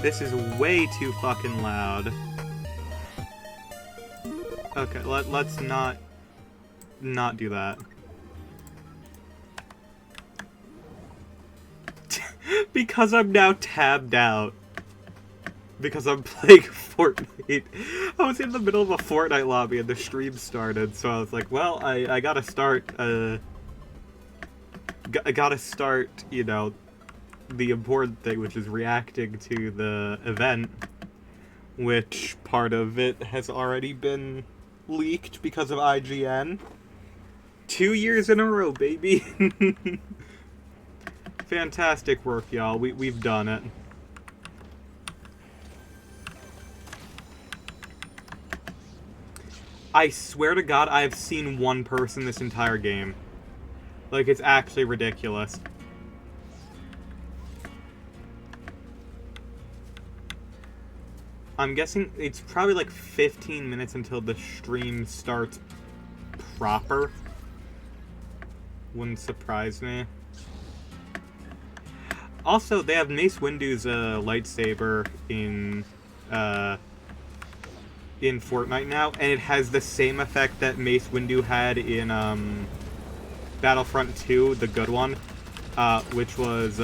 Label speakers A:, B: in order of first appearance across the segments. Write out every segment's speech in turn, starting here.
A: This is way too fucking loud. Okay, let's not do that. Because I'm now tabbed out. Because I'm playing Fortnite. I was in the middle of a Fortnite lobby and the stream started, so I was like, well, I gotta start, I gotta start, you know, the important thing, which is reacting to the event, which part of it has already been leaked because of IGN. 2 years in a row, baby! Fantastic work, y'all. We've done it. I swear to God, I have seen one person this entire game. Like, it's actually ridiculous. I'm guessing it's probably like 15 minutes until the stream starts proper. Wouldn't surprise me. Also, they have Mace Windu's lightsaber in Fortnite now, and it has the same effect that Mace Windu had in Battlefront 2, the good one, which was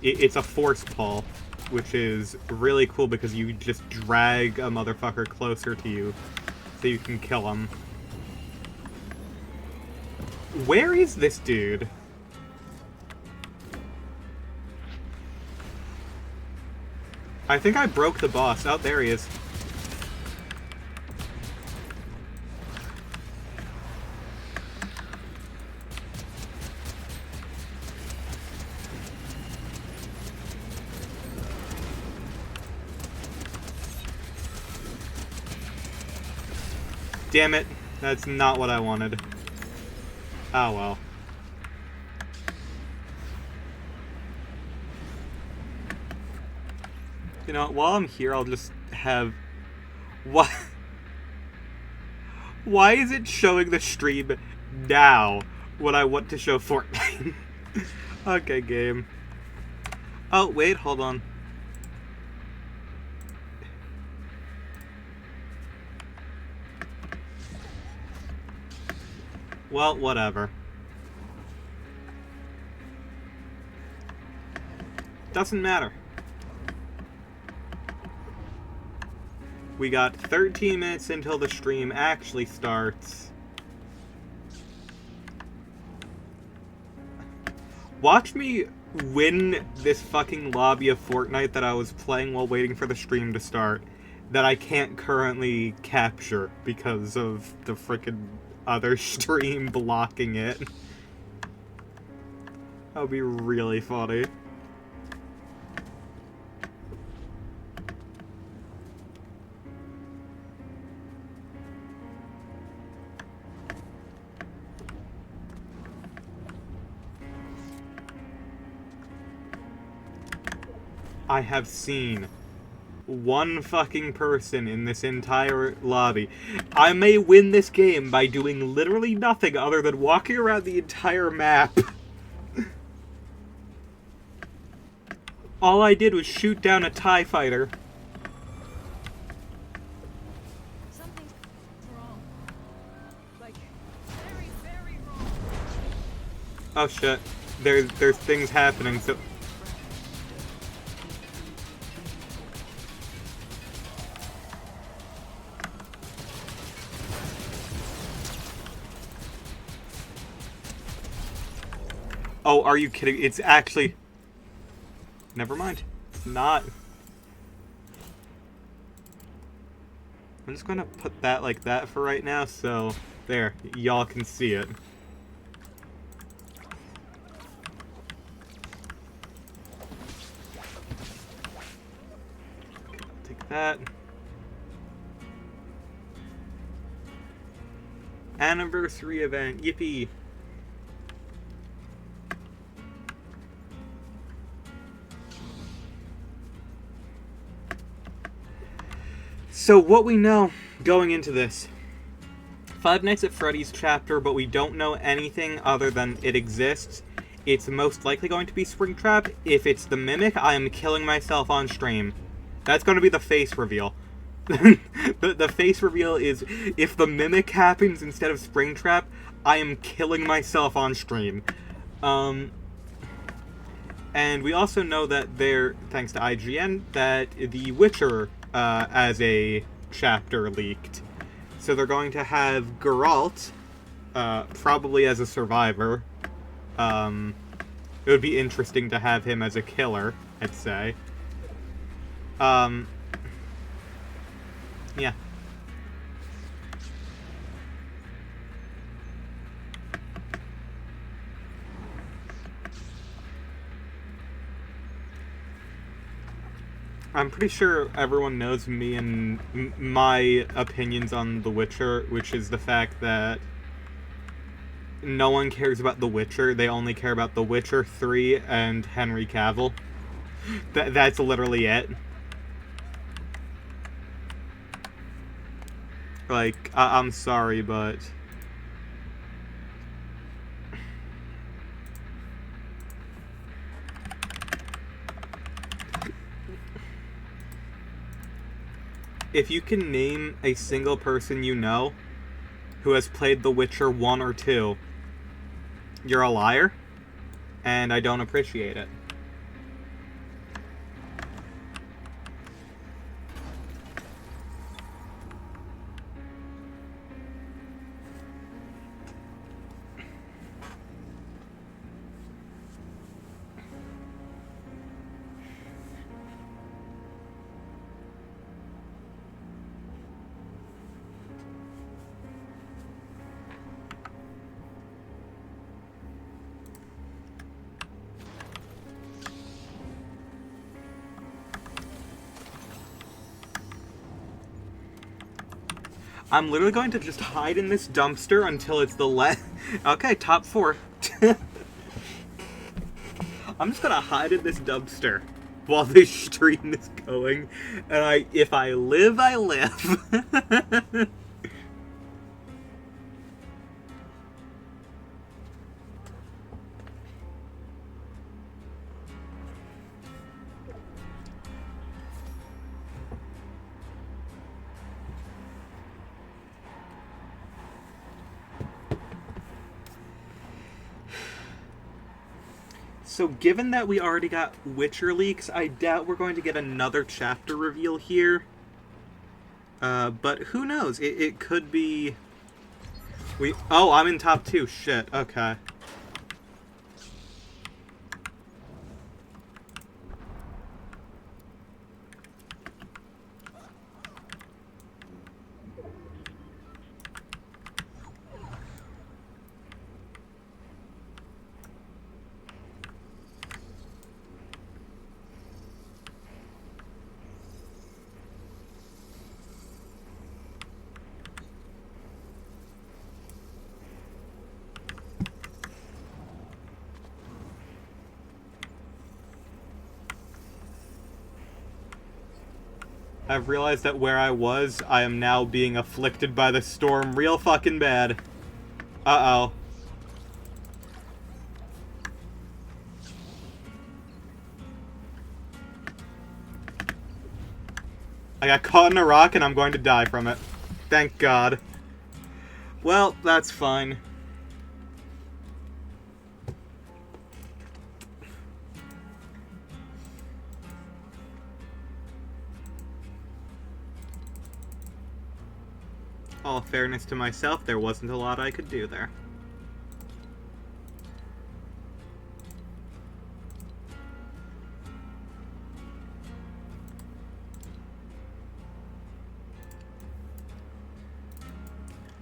A: it's a force pull, which is really cool because you just drag a motherfucker closer to you so you can kill him. Where is this dude? I think I broke the boss. Oh, there he is. Damn it. That's not what I wanted. Oh well. You know, while I'm here, I'll just have... What? Why is it showing the stream now when I want to show Fortnite? Okay, game. Oh, wait, hold on. Well, whatever. Doesn't matter. We got 13 minutes until the stream actually starts. Watch me win this fucking lobby of Fortnite that I was playing while waiting for the stream to start, that I can't currently capture because of the frickin' other stream blocking it. That would be really funny. I have seen one fucking person in this entire lobby. I may win this game by doing literally nothing other than walking around the entire map. All I did was shoot down a TIE fighter.
B: Something's wrong. Like, very, very wrong.
A: Oh shit. There's things happening, so... Oh, are you kidding? It's actually... Never mind. It's not. I'm just gonna put that like that for right now, so... There. Y'all can see it. Okay, I'll take that. Anniversary event. Yippee! So what we know going into this Five Nights at Freddy's chapter, but we don't know anything other than it exists. It's most likely going to be Springtrap. If it's the Mimic, I am killing myself on stream. That's going to be the face reveal. the face reveal is, if the Mimic happens instead of Springtrap, I am killing myself on stream. And we also know that there, thanks to IGN, that The Witcher as a chapter leaked. So they're going to have Geralt, probably as a survivor. It would be interesting to have him as a killer, I'd say. Yeah. I'm pretty sure everyone knows me and my opinions on The Witcher, which is the fact that no one cares about The Witcher. They only care about The Witcher 3 and Henry Cavill. That's literally it. Like, I'm sorry, but... if you can name a single person you know who has played The Witcher 1 or 2, you're a liar, and I don't appreciate it. I'm literally going to just hide in this dumpster until it's the Okay, top 4. I'm just gonna hide in this dumpster while this stream is going, and if I live, I live. So given that we already got Witcher leaks, I doubt we're going to get another chapter reveal here. But who knows? It could be... Oh, I'm in top 2. Shit. Okay. I've realized that where I was, I am now being afflicted by the storm real fucking bad. Uh-oh. I got caught in a rock and I'm going to die from it. Thank God. Well, that's fine. All fairness to myself, there wasn't a lot I could do there.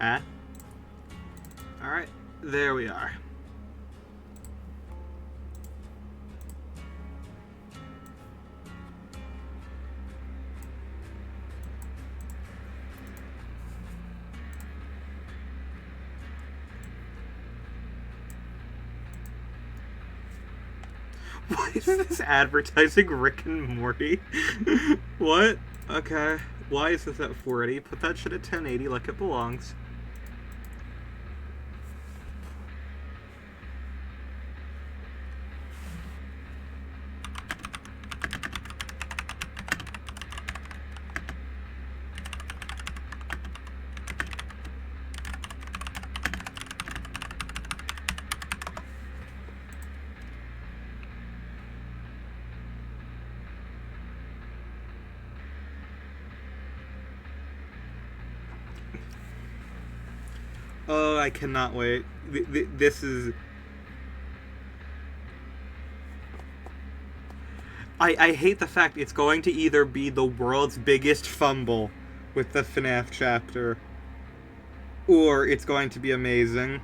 A: Ah. Alright, there we are. Why is this advertising Rick and Morty? What? Okay. Why is this at 480? Put that shit at 1080 like it belongs. Oh, I cannot wait. This is... I hate the fact it's going to either be the world's biggest fumble with the FNAF chapter, or it's going to be amazing.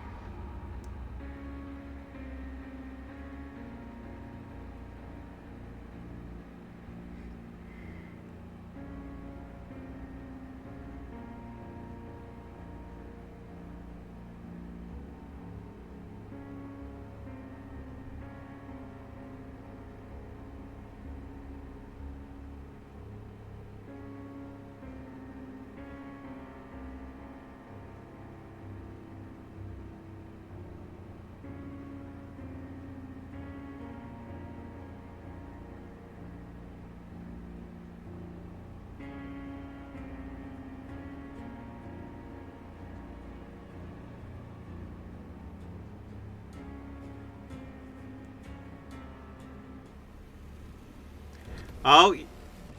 A: Oh,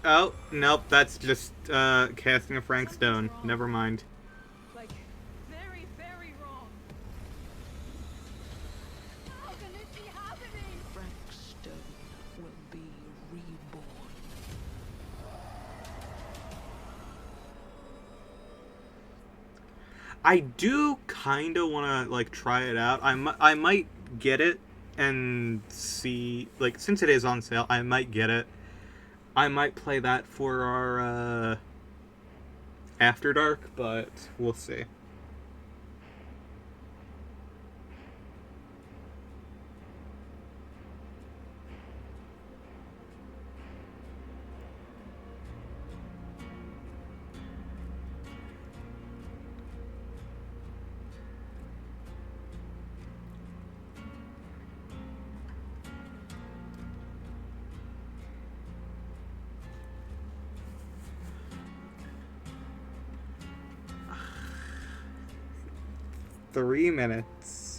A: oh, nope, that's just casting a Frank Stone. Never mind.
B: Like, very, very wrong. How can this be happening?
C: Frank Stone will be reborn.
A: I do kind of want to, like, try it out. I might get it and see, like, since it is on sale, I might get it. I might play that for our, After Dark, but we'll see. $3 minutes.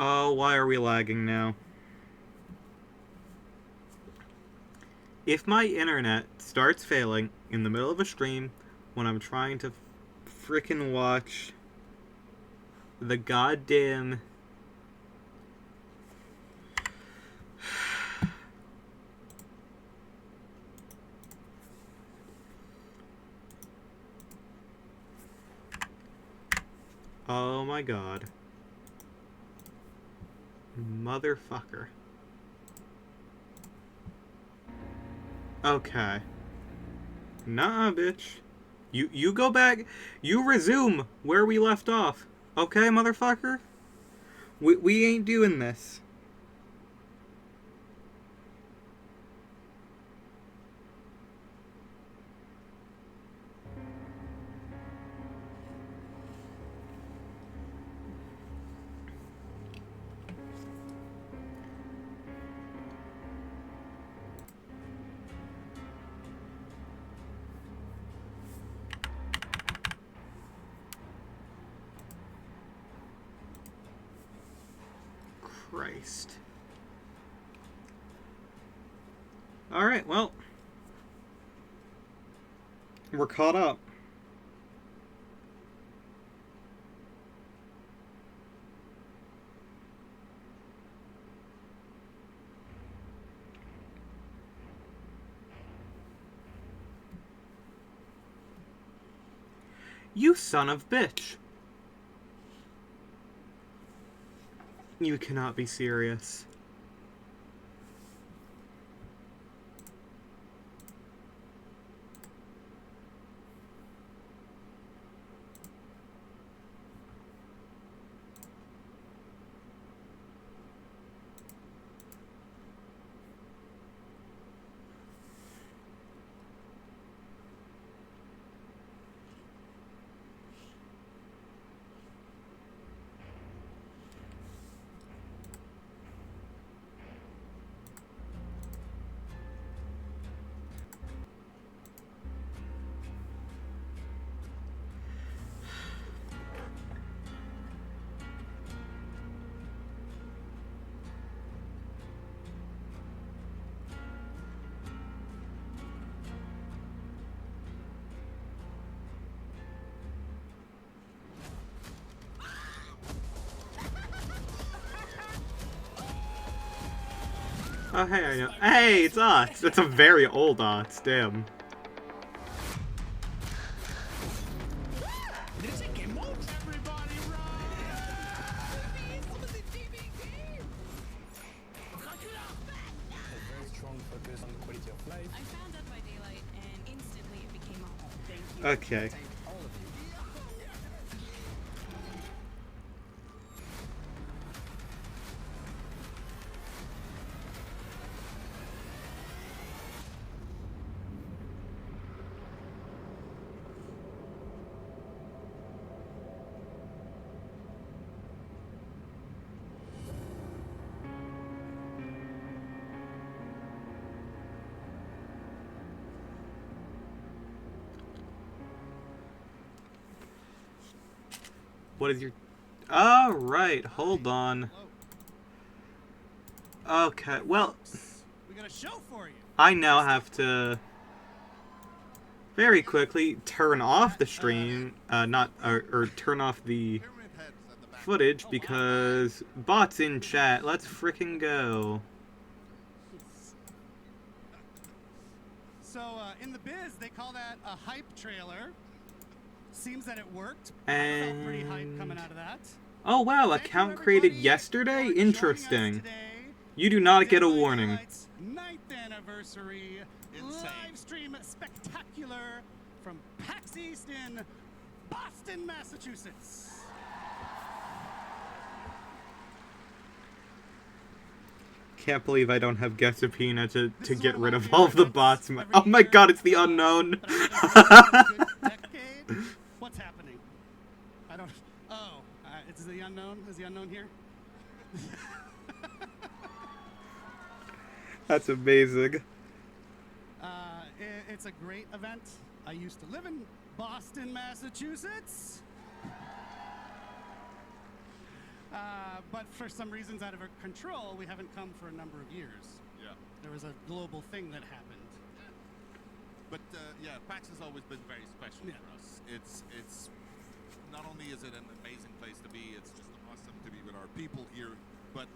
A: Oh, why are we lagging now? If my internet starts failing in the middle of a stream when I'm trying to frickin' watch the goddamn... Oh my god. Motherfucker. Okay. Nah, bitch. You go back. You resume where we left off. Okay, motherfucker? We ain't doing this. Christ. Alright, well. We're caught up. You son of bitch. You cannot be serious. Oh, hey, I know. Hey, it's Ots! That's a very old Ots, damn. Okay. What is your... Oh, right. Hold on. Okay, well...
D: We got a show for you.
A: I now have to... very quickly turn off the stream, or turn off the footage, because bots in chat. Let's frickin' go.
D: So, in the biz, they call that a hype trailer. Seems that it worked.
A: And...
D: I felt pretty hype coming out of that.
A: Oh wow, account created yesterday? Interesting. You do not get a warning.
D: 9th anniversary live stream spectacular from PAX East in Boston, Massachusetts.
A: Can't believe I don't have Gesapina to get rid of all of the bots. Oh my god, it's the unknown.
D: What's happening? I don't... Oh, it's the unknown? Is the unknown here?
A: That's amazing.
D: It's a great event. I used to live in Boston, Massachusetts. But for some reasons out of our control, we haven't come for a number of years.
E: Yeah.
D: There was a global thing that happened.
E: But yeah, PAX has always been very special for us. It's not only is it an amazing place to be, it's just awesome to be with our people here, but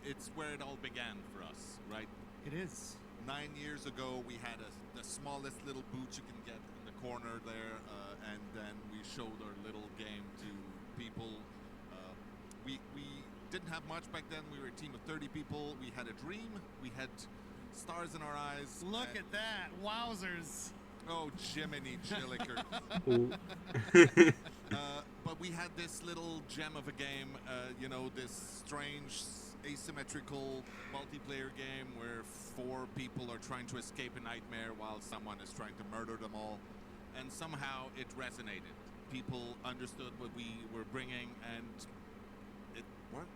E: it's where it all began for us, right?
D: It is.
E: 9 years ago, we had the smallest little booth you can get in the corner there, and then we showed our little game to people. We didn't have much back then. We were a team of 30 people. We had a dream. We had stars in our eyes.
D: Look at that. Wowzers.
E: Oh, Jiminy Chilliker. But we had this little gem of a game, you know, this strange asymmetrical multiplayer game where 4 people are trying to escape a nightmare while someone is trying to murder them all. And somehow it resonated. People understood what we were bringing, and it worked.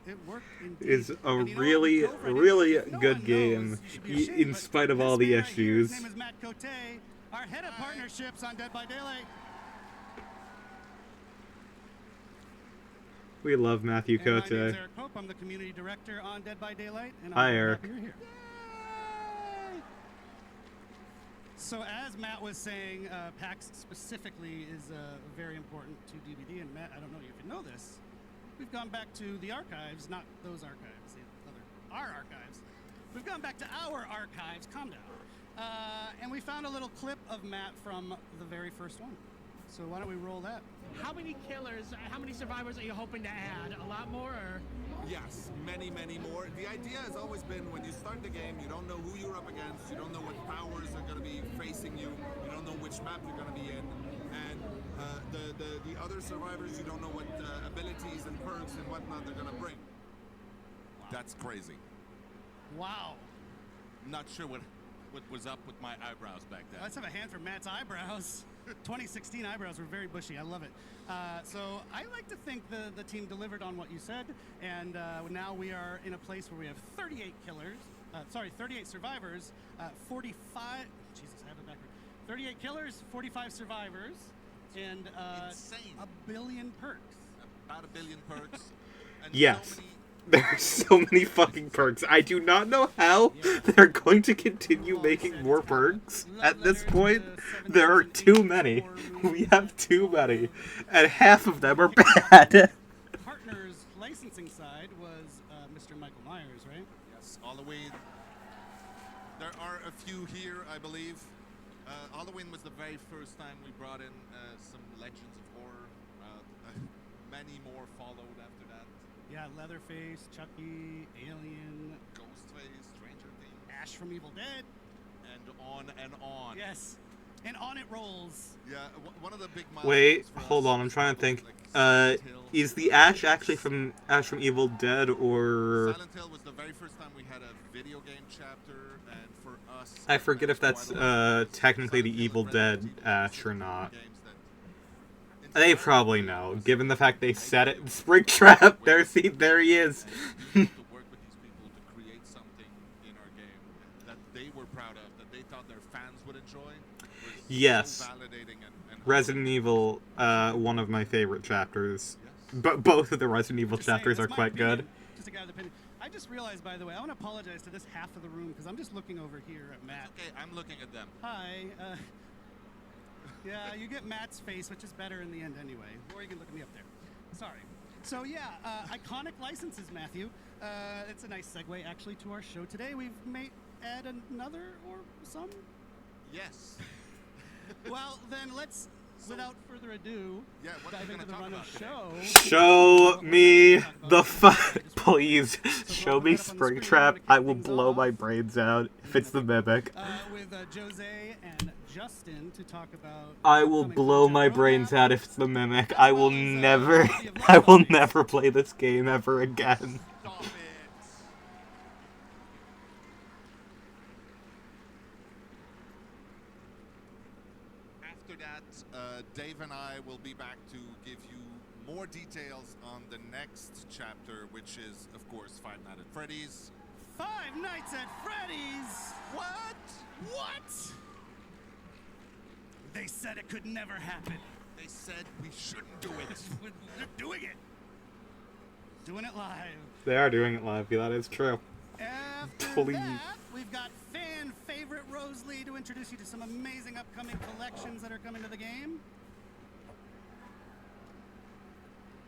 D: It worked indeed.
A: It's a really, really good game, in spite of all the issues.
D: His name is Matt Cote, our head of partnerships on Dead by Daylight.
A: We love Matthew
D: And my
A: Cote.
D: name's Eric Pope. I'm the community director on Dead by Daylight, and
A: Hi,
D: I'm
A: Eric.
D: happy you're here. Yay! So as Matt was saying, PAX specifically is very important to DBD, and Matt, I don't know if you know this, we've gone back to the archives, not those archives, our archives. We've gone back to our archives, calm down, and we found a little clip of Matt from the very first one. So why don't we roll that?
F: How many killers, how many survivors are you hoping to add? A lot more, or?
E: Yes, many, many more. The idea has always been when you start the game, you don't know who you're up against, you don't know what powers are going to be facing you, you don't know which map you're going to be in, and the other survivors, you don't know what abilities and perks and whatnot they're going to bring. That's crazy.
D: Wow.
E: Not sure what was up with my eyebrows back then.
D: Let's have a hand for Matt's eyebrows. 2016 eyebrows were very bushy. I love it. So I like to think the team delivered on what you said, and now we are in a place where we have 38 killers. 38 survivors, 45. Jesus, I have it backward. 38 killers, 45 survivors, and
E: Insane.
D: a billion perks.
E: About a billion perks. And
A: Yes.
E: so many.
A: There are so many fucking perks. I do not know how they're going to continue making more perks. At this point, there are too many. We have too many. And half of them are bad.
D: Partners licensing side was Mr. Michael Myers, right?
E: Yes, Halloween. There are a few here, I believe. Halloween was the very first time we brought in some Legends of Horror. Many more followed after that.
D: Yeah, Leatherface, Chucky, Alien,
E: Ghostface, Stranger Things,
D: Ash from Evil Dead.
E: and on and on.
D: Yes, and on it rolls.
E: Yeah, one of the big
A: Wait,
E: milestones for
A: hold
E: us
A: on, I'm
E: was
A: trying to
E: probably,
A: think.
E: like, Silent Hill.
A: Is the Ash actually from Evil Dead, or...
E: Silent Hill was the very first time we had a video game chapter, and for us...
A: I forget if that's technically the
E: Silent Hill
A: Evil
E: and
A: Dead
E: Resident Evil
A: Ash or
E: games
A: not.
E: that
A: They
E: inspired
A: probably
E: us
A: know,
E: was
A: given the fact they
E: make
A: said it
E: new
A: in Springtrap. There he is.
E: and being able to work with these people to create something in our game that they were proud of, that they thought their fans would enjoy. Was
A: Yes.
E: so validating and
A: Resident Evil, one of my favorite chapters.
E: Yes.
A: But both of the Resident Evil
D: Just saying,
A: chapters are
D: that's my
A: quite
D: opinion.
A: good.
D: Just a guy's opinion. I just realized, by the way, I want to apologize to this half of the room because I'm just looking over here at Matt.
E: Okay, I'm looking at them.
D: Hi. Yeah, you get Matt's face, which is better in the end anyway. Or you can look at me up there. Sorry. So yeah, iconic licenses, Matthew. It's a nice segue actually to our show today. We've made add another or some.
E: Yes.
D: Well, then let's, without further ado,
E: Yeah, what are
D: dive
E: we
D: into
E: gonna
D: the
E: talk
D: run
E: about
D: of
E: today?
D: show.
A: Show me the
D: fun.
A: please. Show me Springtrap. I will blow my brains out if it's the Mimic.
D: With Jose and Justin to talk about.
A: I will
D: upcoming
A: blow
D: content
A: my
D: roadmap.
A: brains out if it's the Mimic.
D: as
A: I
D: well
A: will
D: as,
A: never,
D: Body of
A: I
D: Love
A: will
D: updates.
A: never play this game ever again.
E: Stop it. After that, Dave and I will be back to give you more details on the next chapter, which is, of course, Five Nights at Freddy's.
D: Five Nights at Freddy's.
E: What?
D: What? They said it could never happen.
E: They said we shouldn't do it.
D: They're doing it. Doing it live.
A: They are doing it live. That is true.
D: After
A: Please.
D: that, we've got fan favorite Rose Lee to introduce you to some amazing upcoming collections that are coming to the game.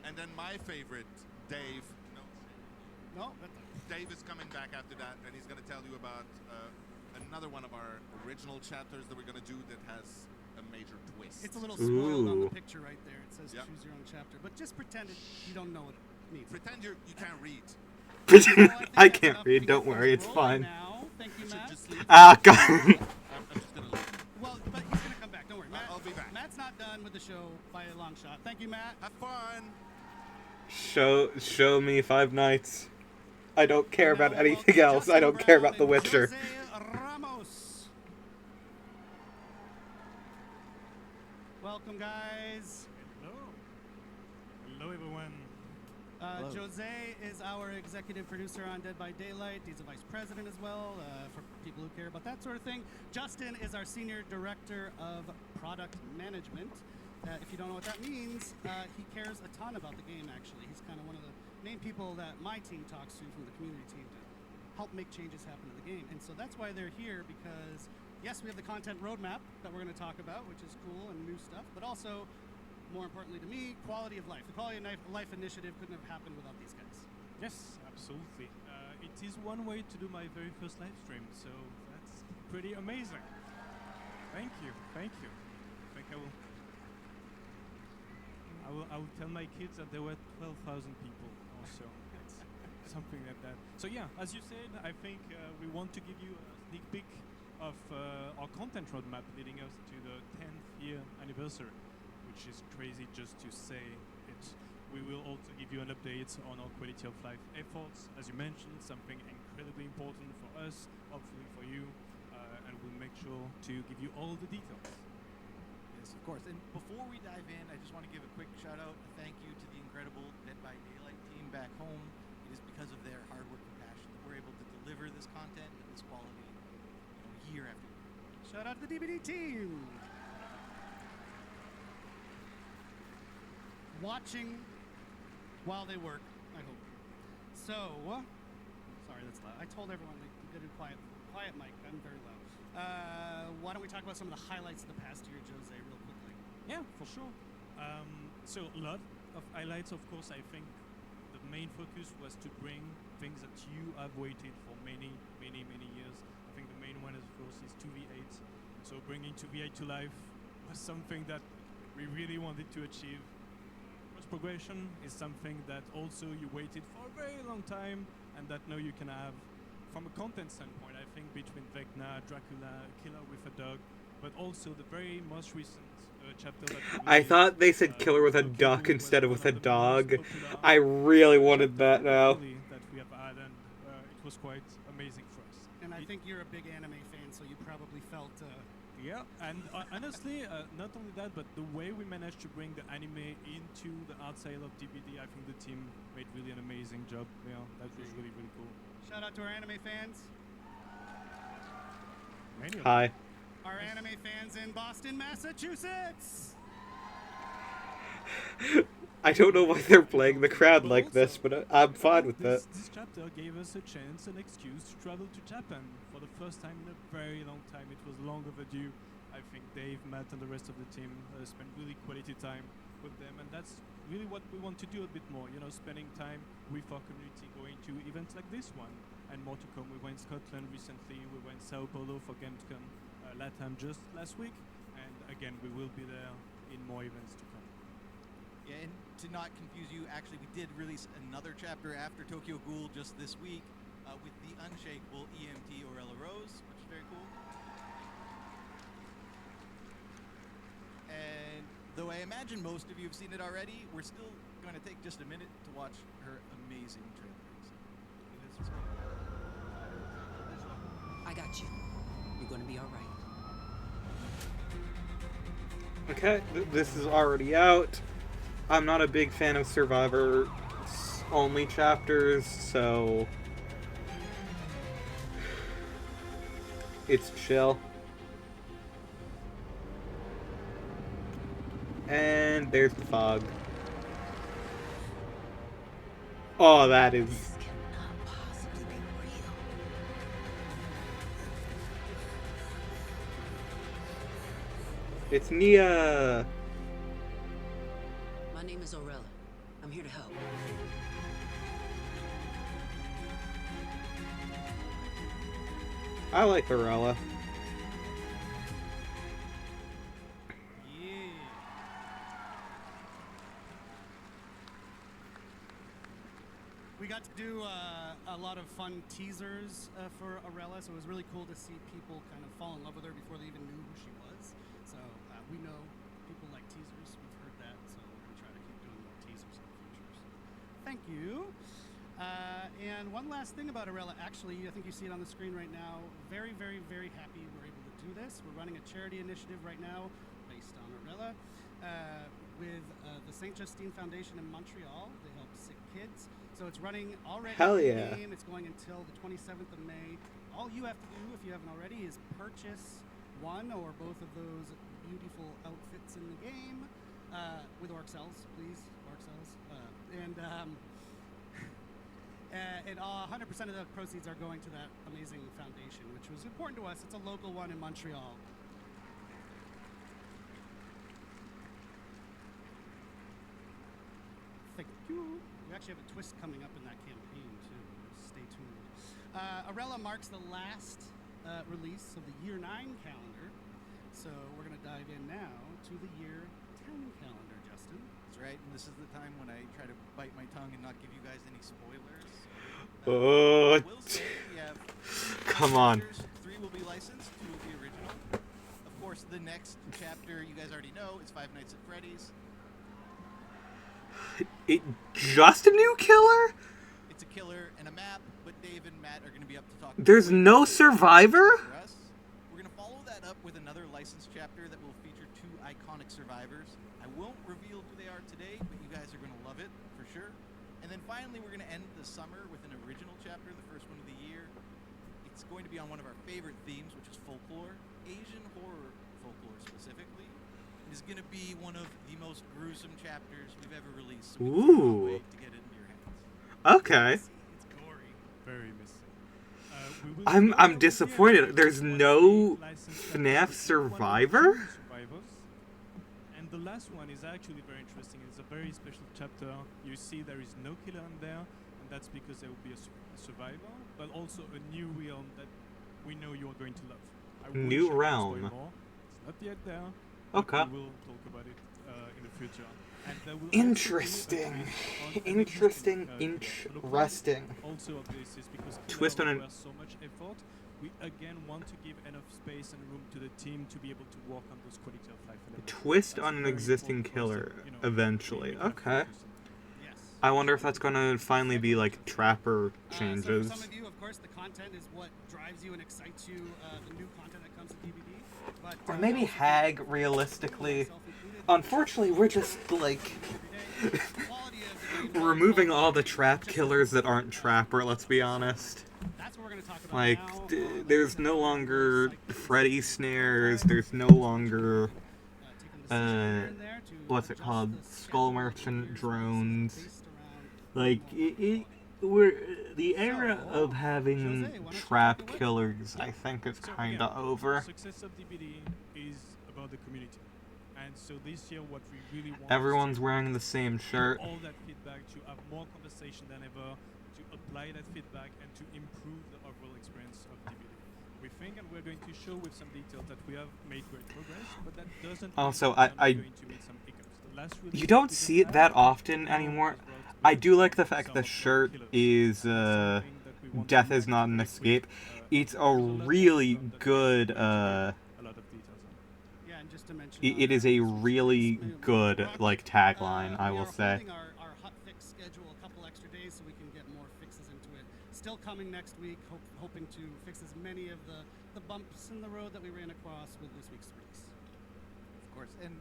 E: And then my favorite, Dave. No,
D: No, that's
E: Dave is coming back after that, and he's going to tell you about another one of our original chapters that we're going to do that has a major twist.
D: it's a little spoiled on the
A: Ooh.
D: picture right there. It says
E: Yep.
D: choose your own chapter, but just pretend you don't know what it means.
E: Pretend you can't read.
D: Well, think
A: I
D: that's
A: can't
D: enough to
A: read.
D: get
A: Don't
D: things
A: worry. It's
D: rolling
A: fine.
D: Now. Thank you,
E: You should
D: Matt.
E: just leave.
A: Ah, God.
E: I'm just going to leave.
D: Well, but he's gonna come back. Don't worry, Matt.
E: I'll be back.
D: Matt's not done with the show by a long shot. Thank you, Matt.
E: Have fun.
A: Show me Five Nights. I don't care about
D: Now,
A: anything
D: welcome
A: else.
D: Justin
A: I don't care
D: Brown
A: about The
D: and
A: Witcher.
D: Jose Ramos. Welcome, guys.
G: Hello. Hello, everyone.
D: Jose is our executive producer on Dead by Daylight. He's a vice president as well, for people who care about that sort of thing. Justin is our senior director of product management. If you don't know what that means, he cares a ton about the game, actually. He's kind of one of the main people that my team talks to from the community team to help make changes happen in the game. And so that's why they're here, because yes, we have the content roadmap that we're going to talk about, which is cool and new stuff, but also, more importantly to me, quality of life. The quality of life initiative couldn't have happened without these guys.
G: Yes, absolutely. It is one way to do my very first live stream, so that's pretty amazing. Thank you, thank you. I think I will tell my kids that there were 12,000 people also. Something like that. So yeah, as you said, I think we want to give you a sneak peek of our content roadmap leading us to the 10th year anniversary, which is crazy just to say it. We will also give you an update on our quality of life efforts, as you mentioned, something incredibly important for us, hopefully for you, and we'll make sure to give you all the details.
H: Yes, of course. And before we dive in, I just want to give a quick shout out, a thank you to the incredible Dead by Daylight team back home. It is because of their hard work and passion that we're able to deliver this content at this quality, year after year.
D: Shout out to the DBD team. Watching while they work, I hope. So, sorry, that's loud. I told everyone to do quiet mic. I'm very loud. Why don't we talk about some of the highlights of the past year, Jose, real quickly?
G: Yeah, for sure. So a lot of highlights, of course. I think the main focus was to bring things that you have waited for many years. I think the main one, of course, is 2v8. So bringing 2v8 to life was something that we really wanted to achieve. Progression is something that also you waited for a very long time, and that now you can have from a content standpoint. I think between Vecna, Dracula, Killer with a Dog, but also the very most recent chapter that
A: I thought they said killer with a duck instead of with a dog. I really wanted that now.
G: That we have had, and it was quite amazing for us.
D: And I think you're a big anime fan, so you probably felt
G: yeah, and honestly, not only that, but the way we managed to bring the anime into the outside of DBD, I think the team made really an amazing job. Yeah, that was really cool.
D: Shout out to our anime fans.
A: Hi.
D: Our anime fans in Boston, Massachusetts.
A: I don't know why they're playing the crowd like this, but I'm fine with that.
G: This chapter gave us a chance, an excuse to travel to Japan for the first time in a very long time. It was long overdue. I think Dave, Matt, and the rest of the team spent really quality time with them, and that's really what we want to do a bit more. Spending time with our community, going to events like this one, and more to come. We went Scotland recently. We went Sao Paulo for Gamescom Latam just last week, and again, we will be there in more events to come.
H: Yeah, and to not confuse you, actually, we did release another chapter after Tokyo Ghoul just this week with the unshakable EMT Orella Rose, which is very cool. And though I imagine most of you have seen it already, we're still going to take just a minute to watch her amazing trailer.
C: I got you. You're gonna be all right.
A: Okay, this is already out. I'm not a big fan of Survivor only chapters, so it's chill. And there's the fog. Oh, that is...
C: This cannot possibly be real.
A: It's Nia!
C: My name is Orella. I'm here to help.
A: I like Orella.
H: Yeah.
D: We got to do a lot of fun teasers for Orella, so it was really cool to see people kind of fall in love with her before they even knew who she was. So we know people like teasers. We've heard that, so we're going to try to keep doing more teasers in the future. So thank you. And one last thing about Orella, actually, I think you see it on the screen right now. Very, very, very happy we're able to do this. We're running a charity initiative right now based on Orella with the St. Justine Foundation in Montreal. They help sick kids. So it's running already
A: Hell
D: in
A: yeah.
D: game. It's going until the 27th of May. All you have to do, if you haven't already, is purchase one or both of those beautiful outfits in the game with orc cells, please. Orc cells. And 100% of the proceeds are going to that amazing foundation, which was important to us. It's a local one in Montreal. Thank you. We actually have a twist coming up in that campaign, too. Stay tuned. Arella marks the last release of the Year 9 calendar. So we're going to dive in now to the Year 10 calendar, Justin.
H: That's right, and this is the time when I try to bite my tongue and not give you guys any spoilers.
A: Oh,
H: I will say we have
A: come on.
H: 3 will be licensed, 2 will be original. Of course, the next chapter you guys already know is Five Nights at Freddy's.
A: It just a new killer?
H: It's a killer and a map, but Dave and Matt are going to be up to talk.
A: There's no survivor?
H: For us. We're going to follow that up with another licensed chapter that will feature 2 iconic survivors. I won't reveal who they are today, but you guys are going to love it for sure. And then finally, we're going to end the summer with an original chapter, the first one of the year. It's going to be on one of our favorite themes, which is folklore, Asian horror folklore specifically. It is going to be one of the most gruesome chapters we've ever released. So we cannot wait to get it into your hands.
A: Okay.
G: It's gory. Very missing.
A: I'm disappointed. There's no FNAF Survivor?
G: And the last one is actually very interesting. It's a very special chapter. You see there is no killer in there, and that's because there will be a survivor, but also a new realm that we know you are going to love.
A: New realm.
G: It's not yet there.
A: Okay.
G: We will talk about it in the future. And there will
A: Interesting. Interesting.
G: Also of this is because
A: Twist on an...
G: so much effort, we again want to give enough space and room to the team to be able to work on those quality of life.
A: Twist on an existing killer, eventually. Okay. I wonder if that's going to finally be like Trapper changes.
D: So for some of you, of course, the content is what drives you and excites you, the new content that comes to DBD. But,
A: Or maybe Hag, realistically. Unfortunately, we're just, like, removing all the trap killers that aren't Trapper, let's be honest. Like, there's no longer Freddy snares, there's no longer, what's it called, Skull Merchant drones. Like, the era of having trap killers, I think, is kind of over.
G: Success of DBD is about the community. And so this year, what we really want
A: Everyone's wearing the same shirt.
G: all that feedback, to have more conversation than ever, to apply that feedback, and to improve the overall experience of DBD. We think, and we're going to show with some details, that we have made great progress, but that doesn't
A: Also,
G: mean that
A: I
G: we're going to meet some hiccups. The last release
A: you don't
G: we
A: see it that often anymore. I do like the fact the shirt is, Death is not an escape. It's a really good, it is a really good, like, tagline, I will say.
D: Our hot fix schedule a couple extra days so we can get more fixes into it. Still coming next week, hoping to fix as many of the bumps in the road that we ran across with this week's release.
H: Of course, and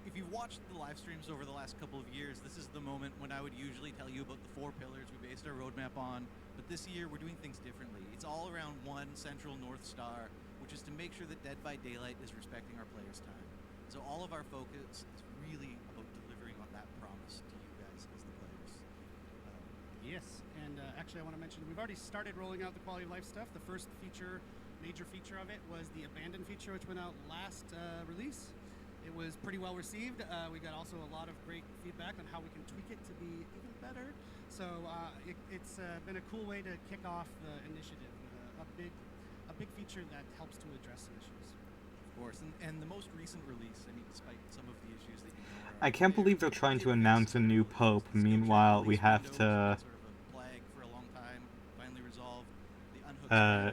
H: if you've watched the live streams over the last couple of years, this is the moment when I would usually tell you about the 4 pillars we based our roadmap on, but this year we're doing things differently. It's all around one central North Star, which is to make sure that Dead by Daylight is respecting our players' time. So all of our focus is really about delivering on that promise to you guys as the players.
D: Yes, and actually I want to mention, we've already started rolling out the quality of life stuff. The first major feature of it was the Abandon feature, which went out last release. It was pretty well received. We got also a lot of great feedback on how we can tweak it to be even better. So it's been a cool way to kick off the initiative with a big feature that helps to address some issues.
H: Of course, and the most recent release, I mean, despite some of the issues that you know
A: I can't believe they're trying to announce a new pope. Meanwhile, we have to...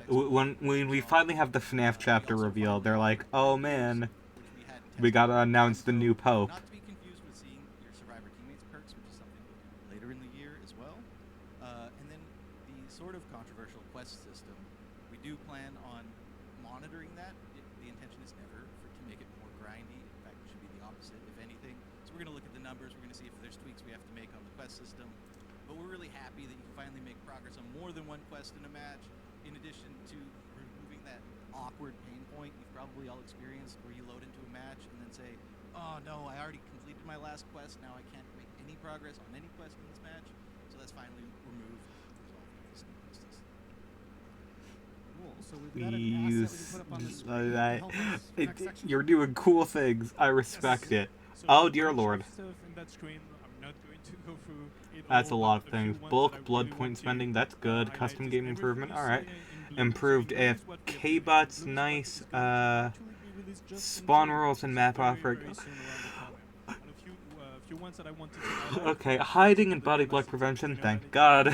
A: when we finally have the FNAF chapter revealed, they're like, oh man, we gotta announce the new pope.
H: Not to be confused with seeing your Survivor Teammates perks, which is something later in the year as well. And then the sort of controversial quest system, we do plan on monitoring that. The intention is never to make it more grindy. In fact, it should be the opposite, if anything. So we're going to look at the numbers. We're going to see if there's tweaks we have to make on the quest system. But we're really happy that you can finally make progress on more than one quest in a match, in addition to removing that awkward pain point you've probably all experienced where you load into a match and then say, oh no, I already completed my last quest, now I can't make any progress on any quest in this match. So that's finally removed.
D: Cool. So we've got an asset we can put up on the screen to help us next section.
A: You're doing cool things. I respect it.
G: So
A: Oh,
G: a
A: dear
G: bunch of
A: Lord.
G: stuff in that screen. I'm not going to go through it
A: That's a
G: all,
A: lot
G: but
A: of
G: a few
A: things.
G: ones
A: Bulk,
G: that I
A: blood
G: really
A: point
G: want to
A: spending, that's good.
G: highlight
A: Custom
G: is
A: game
G: everything
A: improvement,
G: you see
A: alright.
G: in blue.
A: Improved
G: So in blue is what we
A: AFK
G: have
A: bots,
G: in blue is what
A: nice.
G: is going to actually be released just in
A: Spawn
G: June,
A: rules and
G: so
A: map
G: very,
A: offering.
G: very soon around the corner. And a few ones that I wanted to highlight.
A: Okay, hiding and
G: The
A: body
G: massive
A: block prevention,
G: functionality
A: thank
G: of
A: God.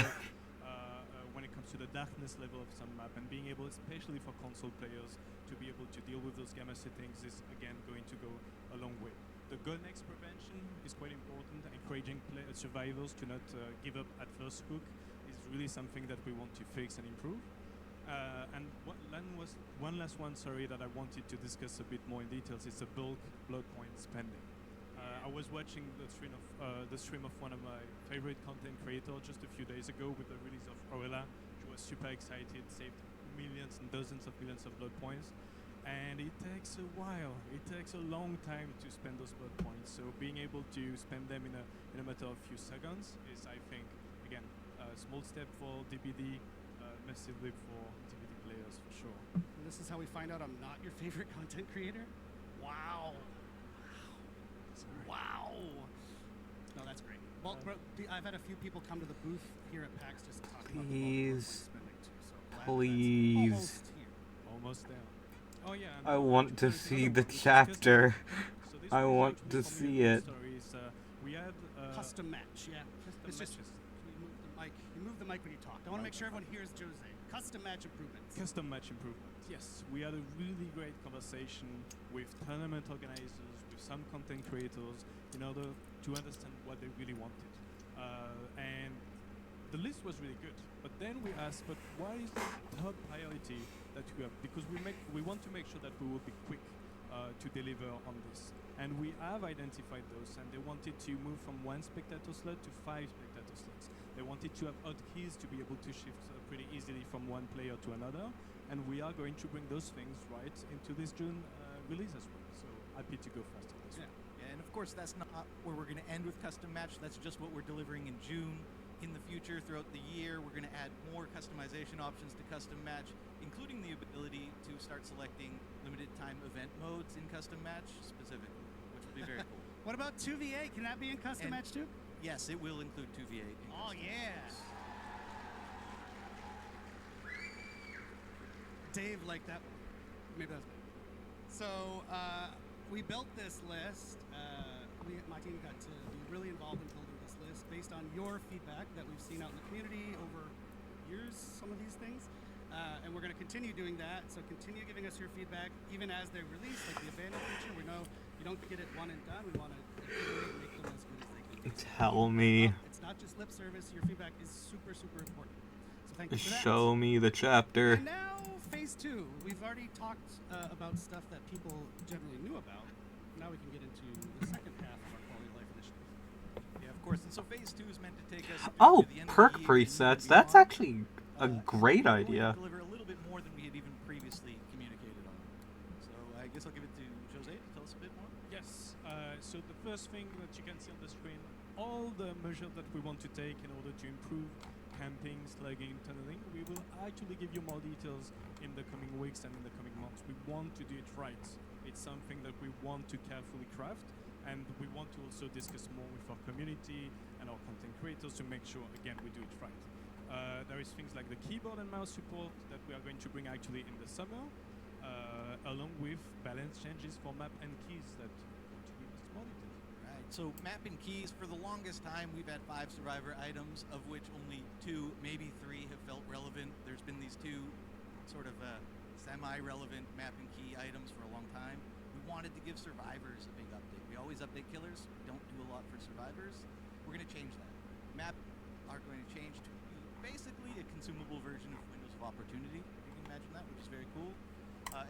G: when it comes to the darkness level of some map, and being able, especially for console players, to be able to deal with those gamma settings is again going to go a long way. The gun X prevention is quite important. Encouraging survivors to not give up at first hook is really something that we want to fix and improve. And one last one, sorry, that I wanted to discuss a bit more in details is the bulk blood point spending. I was watching the stream of one of my favorite content creators just a few days ago with the release of Orella. She was super excited, saved millions and dozens of millions of blood points. And it takes a while. It takes a long time to spend those blood points. So being able to spend them in a matter of a few seconds is, I think, again, a small step for DBD, massive leap for DBD players for sure.
D: And this is how we find out I'm not your favorite content creator? Wow.
G: Sorry.
D: Wow. No, that's great. Well, I've had a few people come to the booth here at PAX just to talk about the bulk blood point
A: Please.
D: spending too. So glad
A: Please.
D: that's almost here.
G: Almost there. Oh yeah. And
A: I want to
G: there's
A: see
G: another
A: the
G: one, which is
A: chapter.
G: So this
A: I
G: was
A: want
G: actually
A: to
G: from
A: see
G: your
A: it.
G: stories. We had
D: Custom match, yeah.
G: custom
D: It's just
G: matches.
D: you move the mic. You move the mic when you talk. I want to make sure everyone hears Jose. Custom match improvements.
G: Custom match improvement. Yes, we had a really great conversation with tournament organizers, with some content creators, in order to understand what they really wanted. And the list was really good. But then we asked, but what is the top priority that we have? Because we want to make sure that we will be quick to deliver on this. And we have identified those, and they wanted to move from 1 spectator slot to 5 spectator slots. They wanted to have hotkeys to be able to shift pretty easily from one player to another. And we are going to bring those things right into this June release as well. So happy to go fast on this one.
H: Yeah, and of course that's not where we're going to end with custom match. That's just what we're delivering in June. In the future, throughout the year, we're going to add more customization options to custom match, including the ability to start selecting limited time event modes in custom match specifically, which will be very cool.
D: What about 2v8? Can that be in custom
H: And-
D: match too?
H: Yes, it will include 2v8. in
D: Oh
H: custom
D: yeah.
H: match.
D: Dave liked that one. Maybe that's me. So we built this list. My team got to be really involved in building this list based on your feedback that we've seen out in the community over years, some of these things. And we're going to continue doing that. So continue giving us your feedback, even as they're released, like the abandoned feature. We know you don't get it one and done. We want to make them as good as they can be.
A: Tell me.
D: It's not just lip service. Your feedback is super, super important. So thank you for that.
A: Show me the chapter.
D: And now, phase 2. We've already talked about stuff that people generally knew about. Now we can get into the second half of our quality of life initiative.
H: Yeah, of course. And so phase 2 is meant to take us
A: Oh,
H: to the end of
A: perk
H: the year and
A: presets.
H: beyond.
A: That's actually a
H: And
A: great
H: we're going to
A: idea.
H: deliver a little bit more than we had even previously communicated on. So I guess I'll give it to Jose to tell us a bit more.
G: Yes. So the first thing that you can see on the screen, all the measures that we want to take in order to improve camping, slugging, tunneling, we will actually give you more details in the coming weeks and in the coming months. We want to do it right. It's something that we want to carefully craft, and we want to also discuss more with our community and our content creators to make sure, again, we do it right. There is things like the keyboard and mouse support that we are going to bring actually in the summer, along with balance changes for map and keys that want to give us more details.
H: Right. So map and keys, for the longest time, we've had 5 survivor items, of which only 2, maybe 3 have felt relevant. There's been these 2 sort of semi-relevant map and key items for a long time. We wanted to give survivors a big update. We always update killers. We don't do a lot for survivors. We're going to change that. Map are going to change to be basically a consumable version of Windows of Opportunity, if you can imagine that, which is very cool.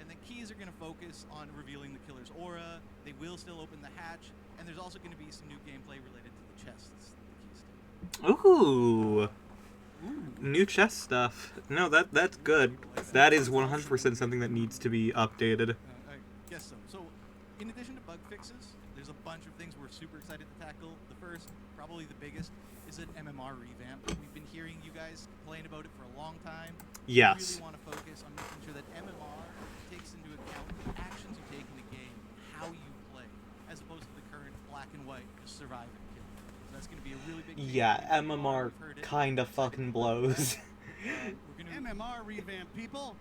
H: And then keys are going to focus on revealing the killer's aura. They will still open the hatch, and there's also going to be some new gameplay related to the chests that the keys do.
A: Ooh. New chest stuff. No, that's good. That is 100% something that needs to be updated.
H: I guess so. So, in addition to bug fixes, there's a bunch of things we're super excited to tackle. The first, probably the biggest, is an MMR revamp. We've been hearing you guys complain about it for a long time.
A: Yes.
H: We really want to focus on making sure that MMR takes into account the actions you take in a game, how you play, as opposed to the current black and white, just survive and kill. So that's going to be a really big
A: Yeah,
H: thing.
A: MMR
H: We've heard it.
A: kind of fucking blows.
H: We're gonna
D: MMR revamp, people.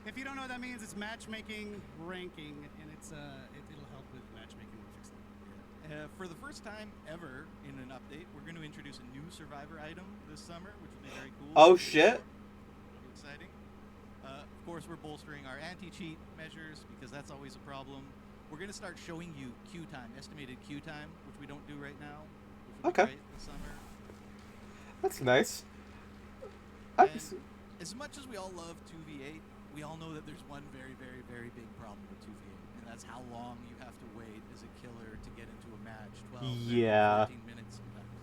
D: If you don't know what that means, it's matchmaking ranking, and it'll help with matchmaking. We'll fix that.
H: For the first time ever in an update, we're going to introduce a new Survivor item this summer, which will be very cool.
A: Oh shit!
H: It'll be exciting. Of course, we're bolstering our anti-cheat measures because that's always a problem. We're going to start showing you queue time, estimated queue time, which we don't do right now. Which will
A: Okay.
H: be great this summer.
A: That's nice.
H: And as much as we all love 2v8, we all know that there's one very, very, very big problem with 2v8, and that's how long you have to wait as a killer to get into a match. 12, 13, 14 minutes sometimes.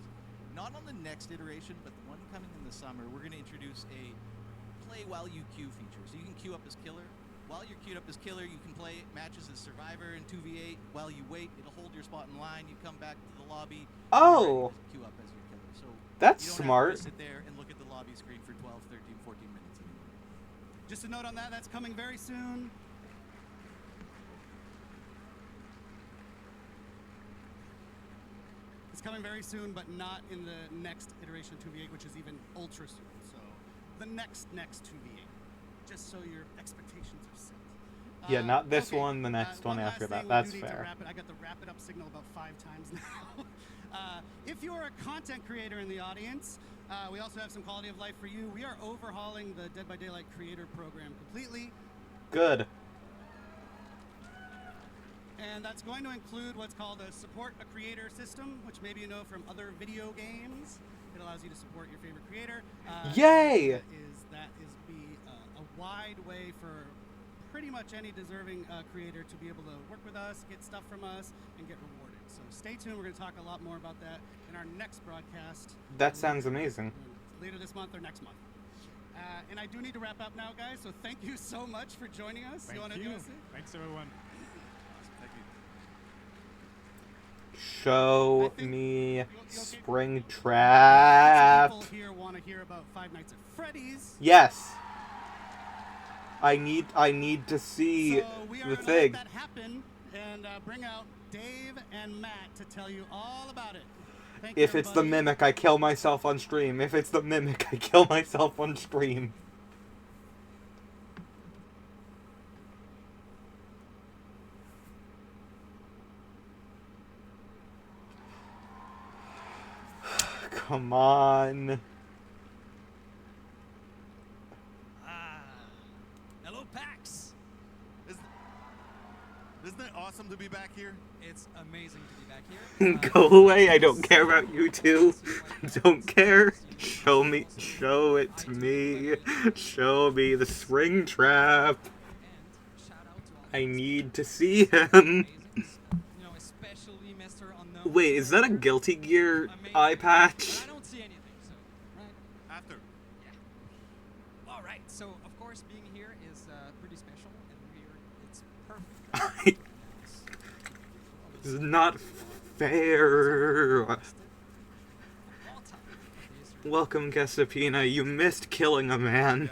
H: Not on the next iteration, but the one coming in the summer, we're going to introduce a play while you queue feature. So you can queue up as killer. While you're queued up as killer, you can play matches as survivor in 2v8. While you wait, it'll hold your spot in line. You come back to the lobby.
A: Oh!
H: Queue up as your killer. So
A: That's
H: you don't
A: smart.
H: have to sit there and look at the lobby screen for 12, 13, 14 minutes anymore.
D: Just a note on that, that's coming very soon. It's coming very soon, but not in the next iteration of 2v8, which is even ultra soon. So the next 2v8, just so your expectations are set.
A: Yeah, not this
D: okay,
A: one, the next one
D: last
A: after
D: thing,
A: that.
D: we
A: That's
D: do need to
A: fair.
D: wrap it. I got the wrap it up signal about 5 times now. If you are a content creator in the audience, we also have some quality of life for you. We are overhauling the Dead by Daylight creator program completely.
A: Good.
D: And that's going to include what's called a support a creator system, which maybe you know from other video games. It allows you to support your favorite creator.
A: Yay!
D: That is a wide way for pretty much any deserving creator to be able to work with us, get stuff from us, and get rewarded. So stay tuned. We're going to talk a lot more about that in our next broadcast.
A: That sounds amazing.
D: Later this month or next month. And I do need to wrap up now, guys. So thank you so much for joining us.
G: Thank
D: wanna
G: you.
D: do it?
G: Thanks, everyone.
H: Thank you.
A: Show
D: I think-
A: me
D: You okay?
A: Springtrap.
D: People here want to hear about Five Nights at Freddy's.
A: Yes. I need to see
D: So we are
A: the
D: gonna
A: thing.
D: let that happen and bring out Dave and Matt to tell you all about it. Thank you,
A: If it's the
D: everybody.
A: mimic, I kill myself on stream. If it's the mimic, I kill myself on stream. Come on.
I: Hello, PAX.
E: Isn't it awesome to be back here?
I: It's amazing to be back here.
A: Go away, I don't care about you two. Don't care. Show it to me. Show me the Springtrap. I need to see him.
I: Especially Mr. Unknown.
A: Wait, is that a Guilty Gear eye patch?
I: But I don't see anything, so, right?
E: After.
I: Yeah. All right, so, of course, being here is pretty special, and it's perfect.
A: This is not fair. Welcome, Gasapina. You missed killing a man.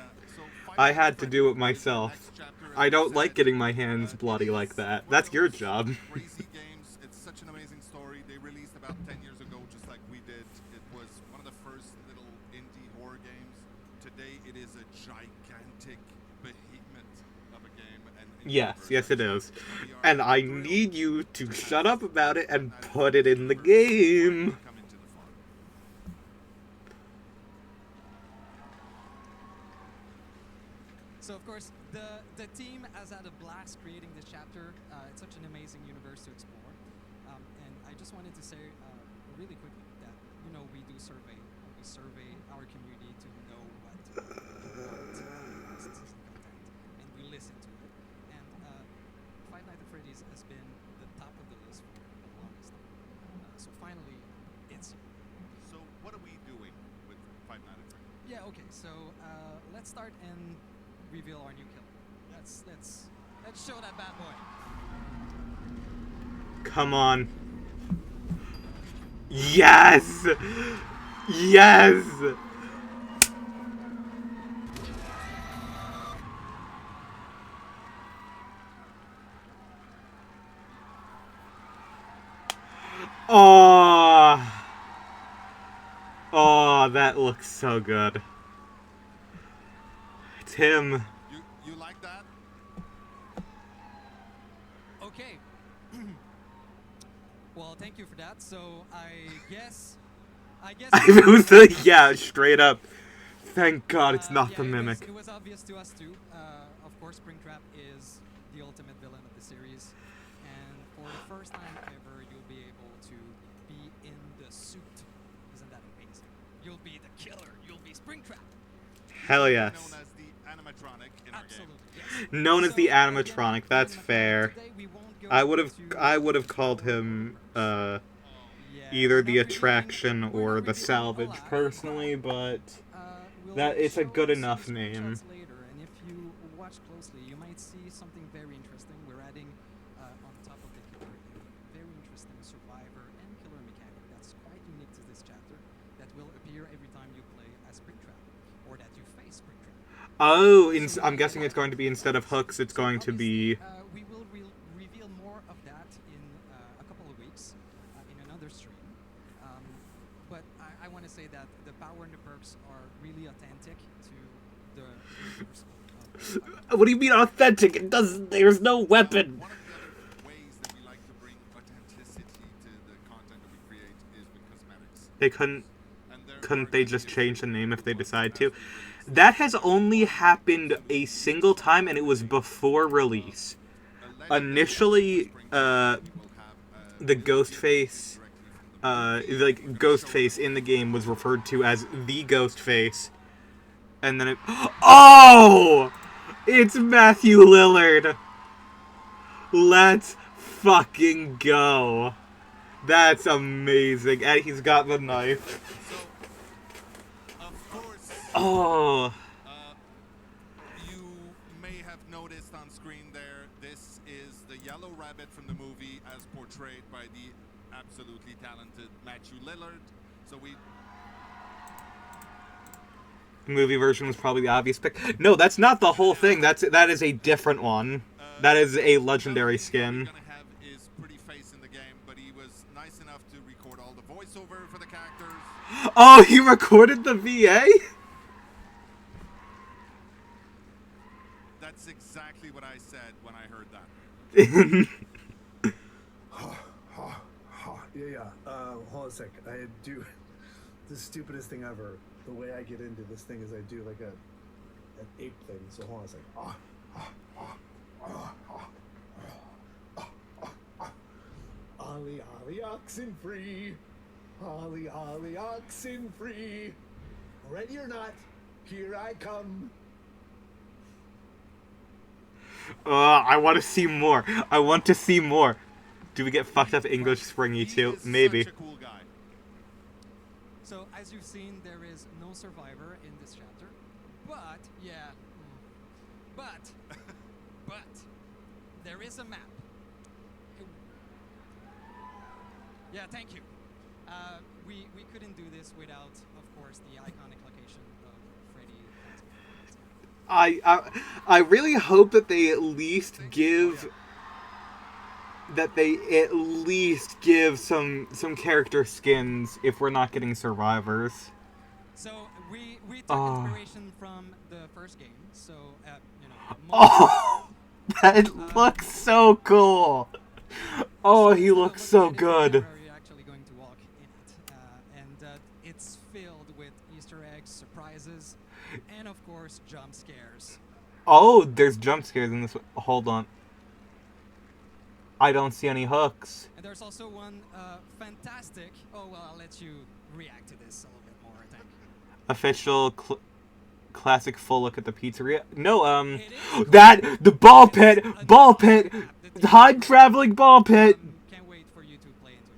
A: I had to do it myself. I don't like getting my hands bloody like that. That's your job.
E: Crazy games. It's such an amazing story. They released about 10 years ago, just like we did. It was one of the first little indie horror games. Today, it is a gigantic behemoth of a game. And
A: Yes, it is. And I need you to shut up about it and put it in the game.
I: So, of course, the team has had a blast creating this chapter. It's such an amazing universe to explore. And I just wanted to say really quickly that, we do survey. We survey our community to know what you want in season content. And we listen to it. And Five Nights at Freddy's has been the top of the list for the longest time. So finally, it's here.
E: So what are we doing with Five Nights at Freddy's?
I: Yeah, okay, so let's start and reveal our new killer. Let's Let's show that bad boy.
A: Come on. Yes! Yes! Oh! Oh, that looks so good. It's him.
E: You like that?
I: Okay. Well, thank you for that. So I guess.
A: It was the, yeah, straight up. Thank God it's not the mimic.
I: It was obvious to us too. Of course, Springtrap is the ultimate villain of the series, and for the first time ever, you'll be able to be in the suit. Isn't that amazing? You'll be the killer. You'll be Springtrap.
A: Hell yes.
E: Known as the animatronic in
I: Absolutely.
E: our game.
I: Yes.
A: Known as the
I: So,
A: animatronic.
I: again,
A: That's
I: today
A: fair.
I: we won't go
A: I
I: into
A: would have called him
I: Yeah,
A: either
I: we're
A: the
I: not
A: attraction
I: revealing- we're
A: or
I: not
A: the
I: revealing a
A: salvage
I: lot,
A: personally, but
I: we'll
A: that it's a
I: show
A: good
I: some
A: enough
I: screenshots
A: name.
I: Later, and if you watch closely, you might see something very interesting. We're adding on top of the killer a very interesting survivor and killer mechanic that's quite unique to this chapter that will appear every time you play as Springtrap or that you face Springtrap.
A: Oh, I'm guessing it's going to be instead of hooks, it's going to be.
I: We will reveal more of that in a couple of weeks in another stream. But I want to say that the power and the perks are really authentic to the universe of
A: What do you mean authentic? It doesn't. There's no weapon.
E: One of the other ways that we like to bring authenticity to the content that we create is with cosmetics.
A: They couldn't.
E: And there
A: Couldn't
E: are
A: they
E: gonna
A: just
E: be a
A: change the
E: few
A: name if they
E: cool
A: decide
E: ones
A: to?
E: as we release
A: That has only happened a single time, and it was before release. Initially, the Ghostface, Ghostface in the game was referred to as the Ghostface, and then it. Oh! It's Matthew Lillard! Let's fucking go! That's amazing, and he's got the knife.
E: So, of course,
A: Oh.
E: you may have noticed on screen there, this is the Yellow Rabbit from the movie as portrayed by the absolutely talented Matthew Lillard. So we
A: Movie version was probably the obvious pick. No, that's not the whole thing. That is a different one. That is a legendary skin.
E: Gonna have his pretty face in the game, but he was nice enough to record all the voiceover for the characters.
A: Oh, he recorded the VA?
E: That's exactly what I said when I heard that.
J: Yeah. Hold on a sec. I do the stupidest thing ever. The way I get into this thing is I do like an ape thing. So hold on a sec. Ollie, ollie, oxen free. Ollie, ollie, oxen free. Ready or not, here I come.
A: I want to see more. I want to see more. Do we get fucked up English Springy too? Maybe.
E: Such a cool guy.
I: So as you've seen, there is no survivor in this chapter, but but there is a map. Yeah, thank you. We couldn't do this without, of course, the iconic location of Freddy.
A: I really hope that they at least give some character skins if we're not getting survivors.
I: So we took inspiration from the first game. So
A: Oh, that looks so cool. Oh, he looks so good.
I: Where you're actually going to walk in it, and it's filled with Easter eggs, surprises, and of course jump scares.
A: Oh, there's jump scares in this one. Hold on. I don't see any hooks.
I: And there's also one fantastic. Oh well, I'll let you react to this a little bit more, I think.
A: Official classic full look at the pizzeria. No, the ball pit, time traveling ball pit.
I: Can't wait for you to play into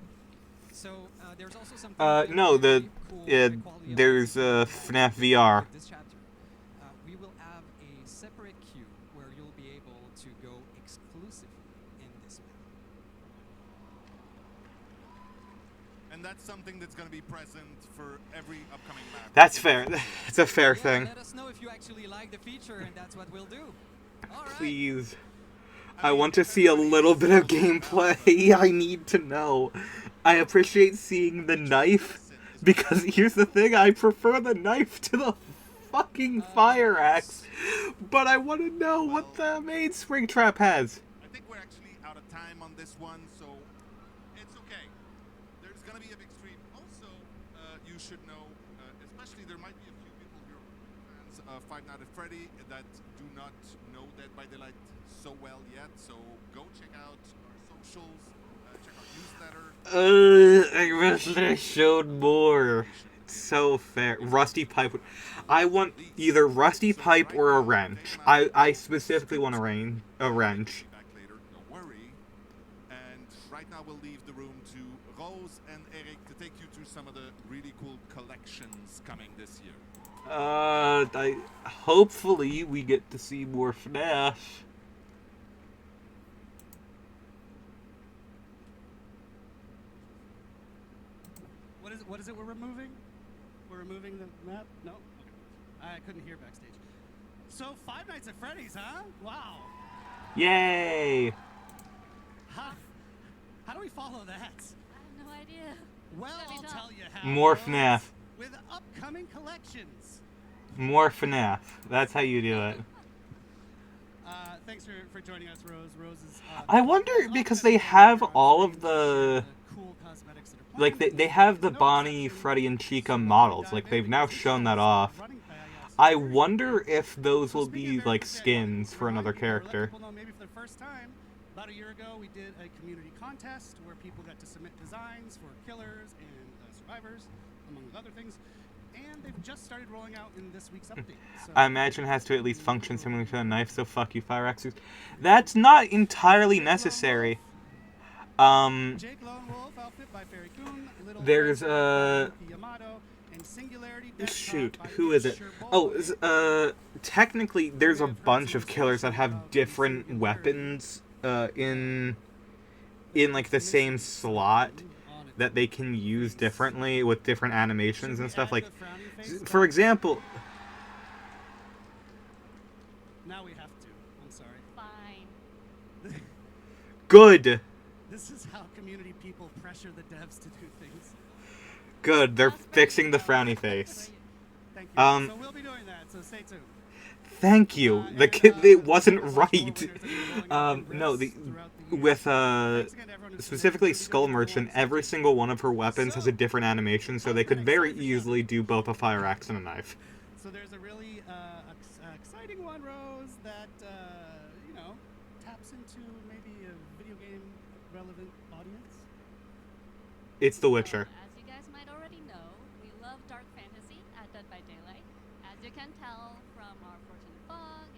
I: it. So there's also something.
A: No,
I: very cool with the quality of
A: there's FNAF VR.
I: This chapter, we will have a separate queue where you'll be able to go
E: and that's something that's going to be present for every upcoming map.
A: That's fair. It's a fair
I: Yeah,
A: thing.
I: let us know if you actually like the feature, and that's what we'll do. All right.
A: Please. I want to see a little bit of gameplay. I need to know. I appreciate seeing the knife, because here's the thing, I prefer the knife to the fucking fire axe. But I want to know what the main Springtrap has.
E: I think we're actually out of time on this one, so it's okay. There's going to be a big stream. Also, you should know, especially there might be a few people here, fans of Five Nights at Freddy, that do not know Dead by Daylight so well yet. So go check out our socials, check our newsletter.
A: I wish they showed more. It's so fair. Rusty Pipe. I want either Rusty Pipe or a wrench. I specifically want a wrench.
E: Back later, don't worry. And right now we'll leave the room to Rose and Eric to take you through some of the really cool collections coming this year.
A: Hopefully we get to see more FNAF.
D: What is it we're removing? We're removing the map? No? Okay. I couldn't hear backstage. So, Five Nights at Freddy's, huh? Wow.
A: Yay!
D: How do we follow that?
B: I have no idea.
D: Well, I'll tell you how.
A: More
D: Rose,
A: FNAF.
D: With upcoming collections.
A: More FNAF. That's how you do it.
D: Thanks for joining us, Rose. Rose is...
A: I wonder, because they have all of the...
D: cool cosmetics that are
A: Like, they have the Bonnie, Freddy, and Chica models. Like, they've now shown that off. I wonder if those will be, like, skins for another character.
D: People know maybe for the first time, about a year ago, we did a community contest where people got to submit designs for killers and survivors, among other things. And they've just started rolling out in this week's update. So
A: I imagine it has to at least function similar to a knife, so fuck you, Fire Axes. That's not entirely necessary.
D: Jake Lone Wolf outfit by Fairy Coon, Little
A: There's
D: Yamato, and Singularity
A: shoot, who is it? Oh, technically there's a bunch of killers that have different weapons in like the same slot that they can use differently with different animations and stuff. Like, for example...
D: Now we have to. I'm sorry.
B: Fine.
A: Good!
D: This is how community people pressure the devs to do things.
A: Good, they're fixing the frowny face.
D: Thank you. So we'll be doing that, so stay tuned.
A: Thank you. The kid, it wasn't right. No, with specifically Skull Merchant, every single one of her weapons has a different animation, so they could very easily do both a fire axe and a knife.
D: So there's a really exciting one, Rose, that you know, taps into maybe a video game relevant audience.
A: It's The Witcher.
B: As you guys might already know, we love dark fantasy at Dead by Daylight. As you can tell from our Fortune Fog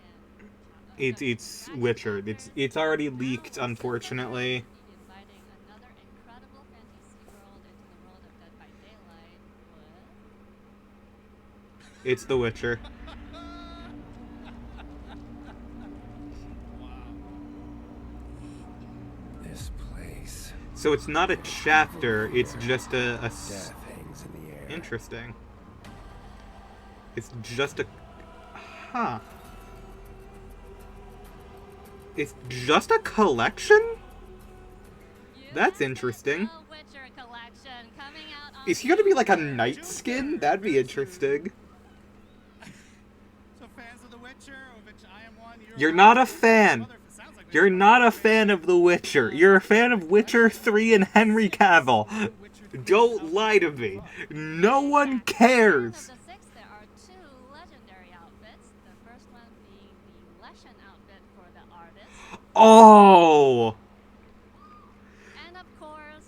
B: and
A: It's Witcher. It's already leaked, unfortunately.
B: inviting another incredible fantasy world into the world of Dead by Daylight with...
A: It's The Witcher.
K: This place.
A: So it's not a chapter, it's just
K: Death hangs in the air.
A: Interesting. It's just a... Huh. It's just a collection? That's interesting.
B: Witcher collection coming out on
A: Is he gonna be like a knight skin? That'd be interesting.
D: So fans of The Witcher, of which I am one,
A: You're not a fan. You're not a fan of The Witcher. You're a fan of Witcher 3 and Henry Cavill. Don't lie to me. No one cares.
B: Of the 6, there are 2 legendary outfits. The first one being the Leshen outfit for the artist.
A: Oh!
B: And of course,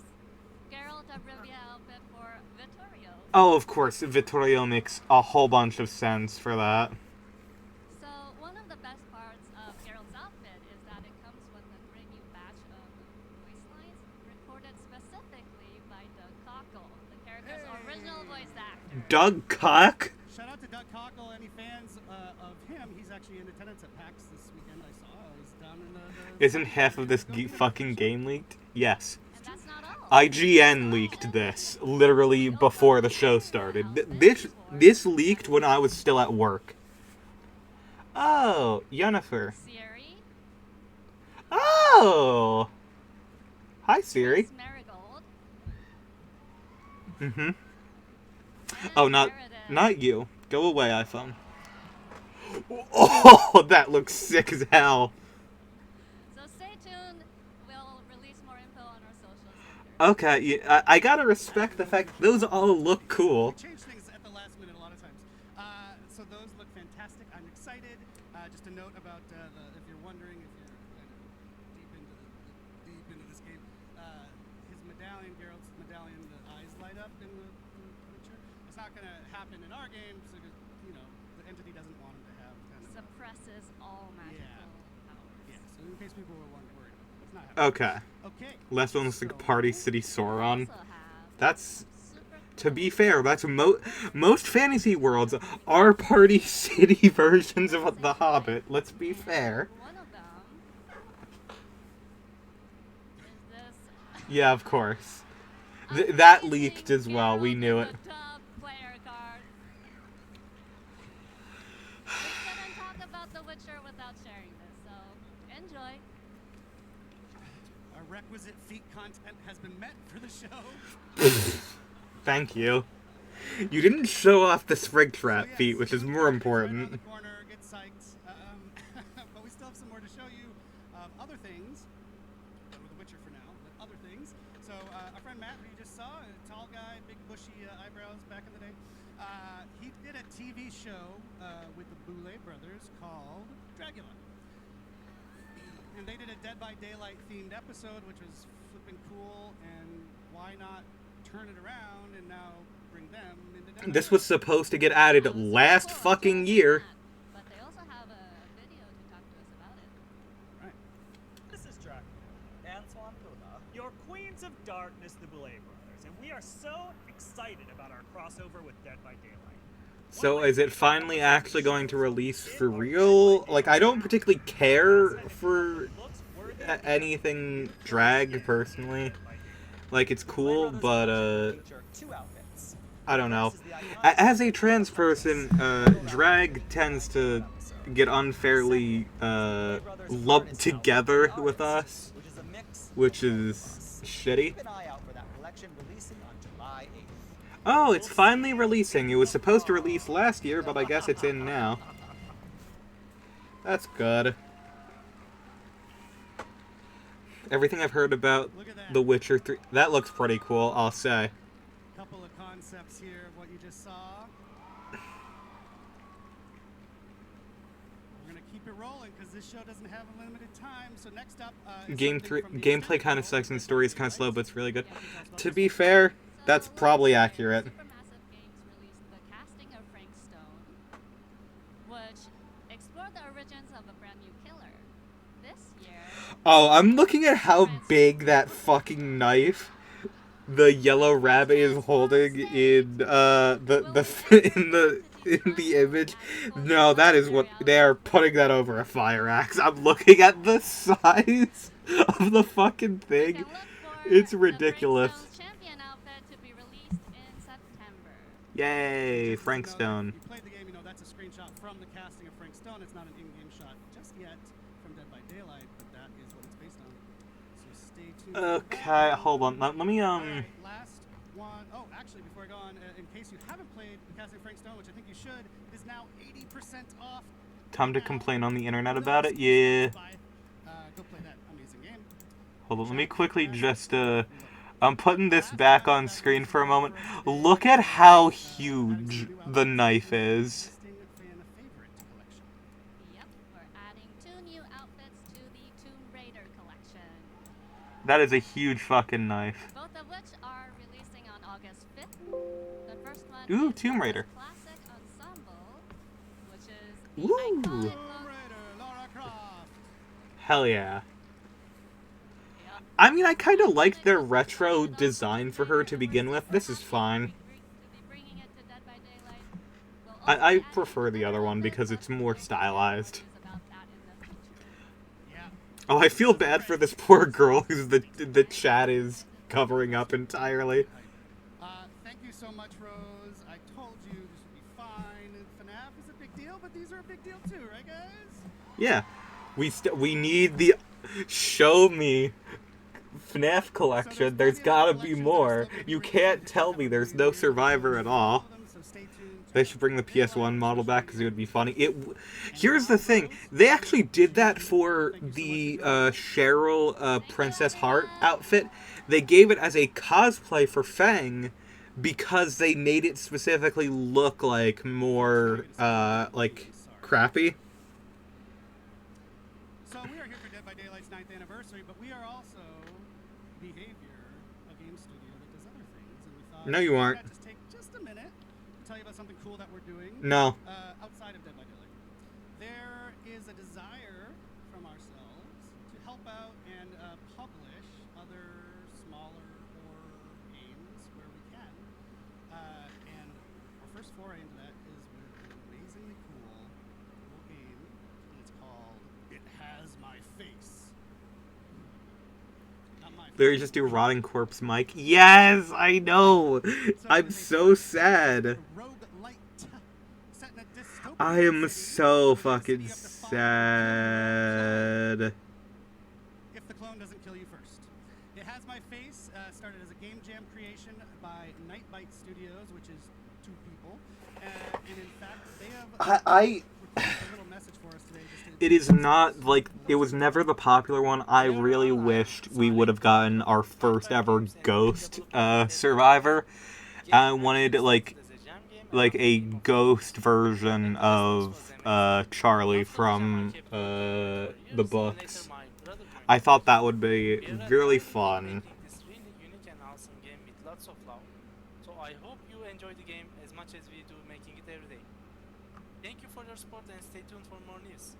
B: Geralt of Rivia outfit for Vittorio.
A: Oh, of course. Vittorio makes a whole bunch of sense for that.
B: So, one of the best parts of Geralt's outfit is that it comes with a great new batch of voice lines recorded specifically by Doug Cockle, the character's original voice actor.
A: Doug Cock?
D: Shout out to Doug Cockle. Any fans of him? He's actually in attendance at PAX this weekend. I saw. He's down in the
A: Isn't half of this fucking game leaked? Yes.
B: And that's not all.
A: IGN leaked this literally before the show started. This leaked when I was still at work. Oh, Yennefer.
B: Siri.
A: Oh! Hi, Siri.
B: Marigold.
A: Mm-hmm.
B: And
A: Oh,
B: there it is.
A: not you. Go away, iPhone. Oh, that looks sick as hell.
B: So stay tuned. We'll release more info on our socials later.
A: Okay, yeah, I gotta respect the fact those all look cool.
D: We change things at the last minute a lot of times. So those look fantastic. I'm excited. Just a note about if you're wondering, if you're deep into this game, his medallion, Geralt's medallion, the eyes light up in the picture. It's not going to happen in our game, so the entity doesn't want him to have kind of.
B: Suppresses all magical powers.
D: Yeah. So in case people were worried about it, it's not happening.
A: Okay.
D: Okay.
A: Last one was like Party City Sauron.
B: Also have
A: That's,
B: super
A: to be fair, that's most fantasy worlds are Party City versions of The Hobbit. Let's be fair.
B: One of them is this.
A: Yeah, of course. That leaked as well. We knew it.
B: The dub player card. We couldn't talk about The Witcher without sharing this, so enjoy.
D: Our requisite feat content has been met for the show.
A: Thank you. You didn't show off the SPRINGTRAP
D: yes,
A: feat, which is more important.
D: Right around the corner, get psyched. But we still have some more to show you of other things. Done with The Witcher for now, but other things. So our friend Matt, who you just saw, a tall guy, big bushy eyebrows back in the day, he did a TV show with the Boulet brothers called Dragula. And they did a Dead by Daylight themed episode, which was flipping cool, and why not turn it around and now bring them into Dead by
A: This was supposed to get added last fucking year.
B: But they also have a video to talk to us about it.
D: Right.
L: This is Dracula, Antoine Pula, your Queens of Darkness, the Boulet Brothers, and we are so excited about our crossover with Dead by Daylight.
A: So is it finally actually going to release for real? Like, I don't particularly care for anything drag, personally. Like, it's cool, but, I don't know. As a trans person, drag tends to get unfairly, lumped together with us, which is shitty. Oh, it's finally releasing. It was supposed to release last year, but I guess it's in now. That's good. Everything I've heard about The Witcher 3... That looks pretty cool, I'll say.
D: Couple of concepts here of what you just saw. We're going to keep it rolling because this show doesn't have a limited time. So next up...
A: Gameplay kind of sucks and the story is kind of slow, but it's really good. To be fair, that's probably accurate.
B: Supermassive Games released the casting of Frank Stone, which explored the origins of a brand new killer. This year...
A: Oh, I'm looking at how big that fucking knife the yellow rabbit is holding in in the image. No, that is what they are putting that over a fire axe. I'm looking at the size of the fucking thing. It's ridiculous.
B: Champion outfit to be released in September.
A: Yay, Frank Stone.
D: You played the game, you know that's a screenshot from the casting of Frank Stone. It's not an in-game shot just yet from Dead by Daylight, but that is what it's based on. So stay tuned.
A: Okay, hold on. Let me
D: Alright, last one. Oh, actually, before I go on, in case you haven't played the casting of Frank Stone, which I think you should, it is now 80% off.
A: time to complain on the internet about it. Yeah.
D: Go play that amazing game.
A: Hold on, let me quickly just I'm putting this back on screen for a moment. Look at how huge the knife is.
B: Yep, we're adding 2 new outfits to the Tomb Raider collection.
A: That is a huge fucking knife.
B: Both of which are releasing on August 5th. The first one
A: Ooh,
B: is
A: Tomb Raider.
B: the Classic Ensemble, which is the
A: Ooh.
B: iconic look.
A: Hell yeah. I mean, I kind of liked their retro design for her to begin with. This is fine. I prefer the other one because it's more stylized. Oh, I feel bad for this poor girl who's the chat is covering up entirely.
D: Thank you so much, Rose. I told you this would be fine. FNAF is a big deal, but these are a big deal too, right, guys?
A: Yeah, we need the show me FNAF collection. There's gotta be more. You can't tell me there's no Survivor at all. They should bring the PS1 model back because it would be funny. Here's the thing. They actually did that for the Cheryl Princess Heart outfit. They gave it as a cosplay for Fang because they made it specifically look like more, like, crappy.
D: So we are here for Dead by Daylight's 9th anniversary, but we are also Behavior, a game studio that does other things. And we thought,
A: No, you aren't.
D: just take just a minute to tell you about something cool that we're doing.
A: No.
D: Outside of Dead by Daylight. There is a desire from ourselves to help out and publish other smaller horror games where we can. And our first foray into that is with an amazingly cool little game, and it's called It Has My Face. Not my face.
A: They just do Rotting Corpse Mike. Yes, I know. I'm so sad. I am so fucking sad.
D: If the clone doesn't kill you first. It Has My Face started as a game jam creation by Nightbite Studios, which is 2 people. And in fact, they have recorded a little message for us today.
A: It is not, like, it was never the popular one. I really wished we would have gotten our first ever Ghost Survivor. I wanted, like a ghost version of Charlie from the books. I thought that would be really fun.
M: This really unique and awesome game with lots of love. So I hope you enjoy the game as much as we do making it every day. Thank you for your support and stay tuned for more news.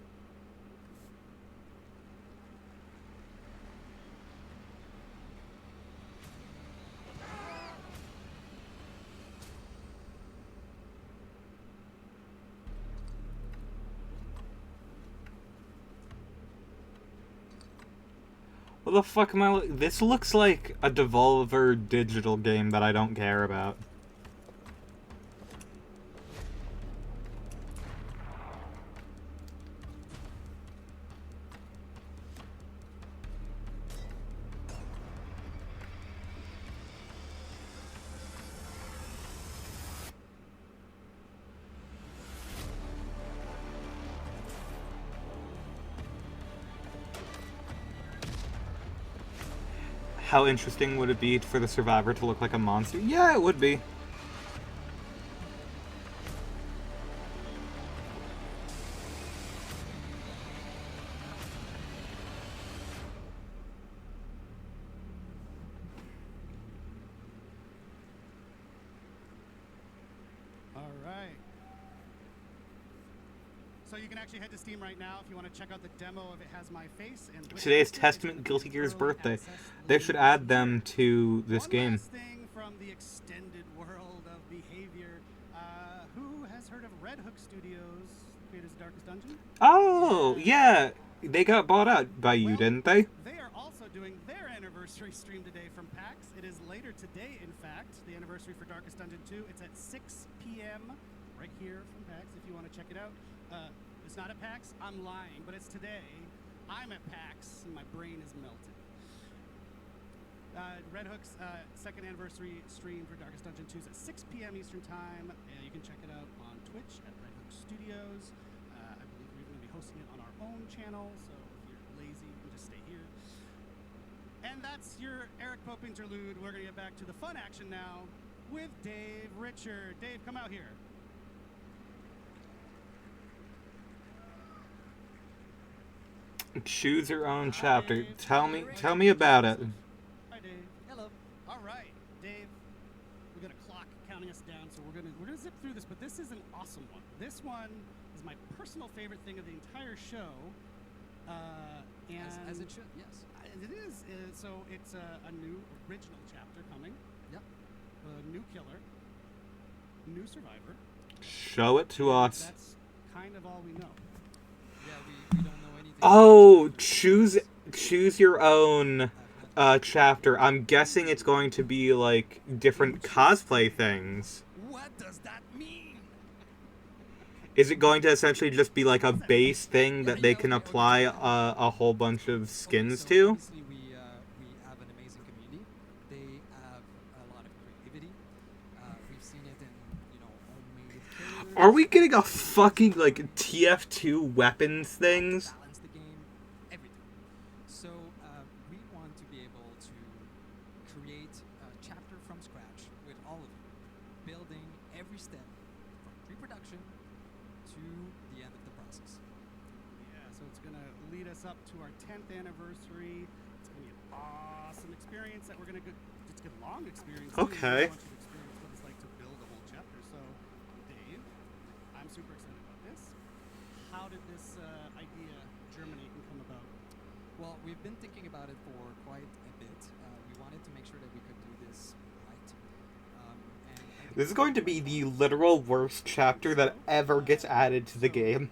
A: What the fuck am I... This looks like a Devolver Digital game that I don't care about. How interesting would it be for the Survivor to look like a monster? Yeah, it would be.
D: All right. So you can actually head to Steam right now if you want to check out the demo of It Has My Face. And
A: Today is Testament Guilty Gear's birthday. They should add them to this game.
D: Last thing from the extended world of Behavior. Who has heard of Red Hook Studios, creators of Darkest Dungeon?
A: Oh, yeah. They got bought out by you, didn't they?
D: They are also doing their anniversary stream today from PAX. It is later today, in fact, the anniversary for Darkest Dungeon 2. It's at 6 p.m. right here from PAX if you want to check it out. It's not at PAX. I'm lying, but it's today. I'm at PAX, and my brain is melted. Red Hook's second anniversary stream for Darkest Dungeon 2 is at 6 p.m. Eastern Time. You can check it out on Twitch at Red Hook Studios. I believe we're going to be hosting it on our own channel, so if you're lazy, you can just stay here. And that's your Eric Pope interlude. We're going to get back to the fun action now with Dave Richard. Dave, come out here.
A: Choose your own chapter. Tell me about it.
D: Hi, Dave. Hello. All right, Dave. We got a clock counting us down, so we're gonna zip through this. But this is an awesome one. This one is my personal favorite thing of the entire show. And
I: As it should, yes.
D: It is. So it's a new original chapter coming.
I: Yep.
D: A new killer. New survivor.
A: Show it to us.
D: That's kind of all we know.
I: Yeah, we don't know anything.
A: Oh, choose your own chapter, I'm guessing it's going to be like different cosplay things.
H: What does that mean?
A: Is it going to essentially just be like a base thing that they can apply a whole bunch of skins to?
I: Obviously, we have an amazing community. They have a lot of creativity. We've seen it in, you know, homemade killers.
A: Are we getting a fucking like TF2 weapons things?
I: Balance the game, everything. So we want to be able to create a chapter from scratch with all of you, building every step from pre-production to the end of the process.
D: Yeah, so it's going to lead us up to our 10th anniversary. It's going to be an awesome experience that we're going to get. It's a long experience.
A: Okay.
D: I want you to experience what it's like to build a whole chapter. So, Dave, I'm super excited about this. How did this idea germinate and come about?
I: Well, we've been thinking about it for quite a bit. We wanted to make sure that we could do this right. And I think
A: This is going to be the literal worst chapter that ever gets added to the game.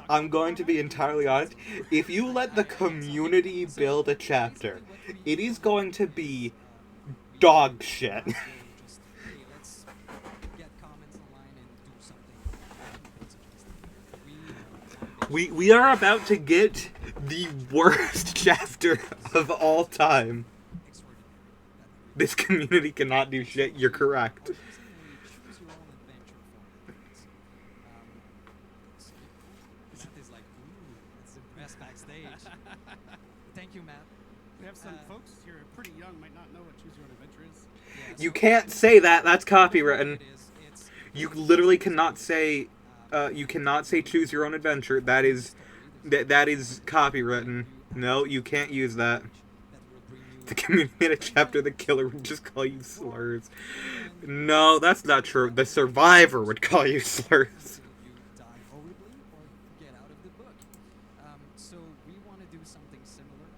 A: I'm going to be entirely honest. If you let the community build a chapter, it is going to be dog shit.
I: just, hey, let's get comments online and do something.
A: We are about to get the worst chapter of all time. This community cannot do shit. You're correct.
I: Choose your own adventure format. Matt is like, ooh, it's the best backstage. Thank you, Matt.
D: We have some folks here pretty young, might not know what Choose Your Own Adventure is.
I: Yeah,
A: You can't say that. That's copywritten.
I: it's
A: You literally cannot say. You cannot say choose your own adventure. That is copywritten. No, you can't use that. The community made a chapter. The killer would just call you slurs. No, that's not true. The survivor would call you slurs.
I: you die horribly or get out of the book. So we want to do something similar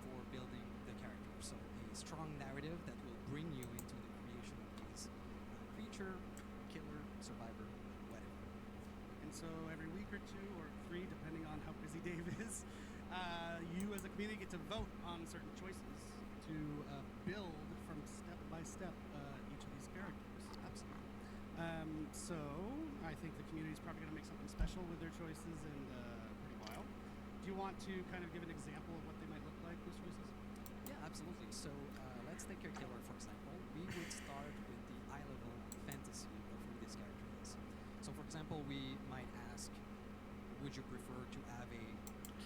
I: for building the character. So a strong narrative that will bring you into the creation of these creature, killer, survivor, whatever.
D: And so every week or two or 3, depending on how busy Dave is, you as a community get to vote on certain choices to build from step by step each of these characters.
I: Absolutely.
D: So I think the community is probably going to make something special with their choices in a pretty while. Do you want to kind of give an example of what they might look like, those choices?
I: Yeah, absolutely. So let's take your killer, for example. We would start with the eye-level fantasy of who this character is. So, for example, we might ask, would you prefer to have a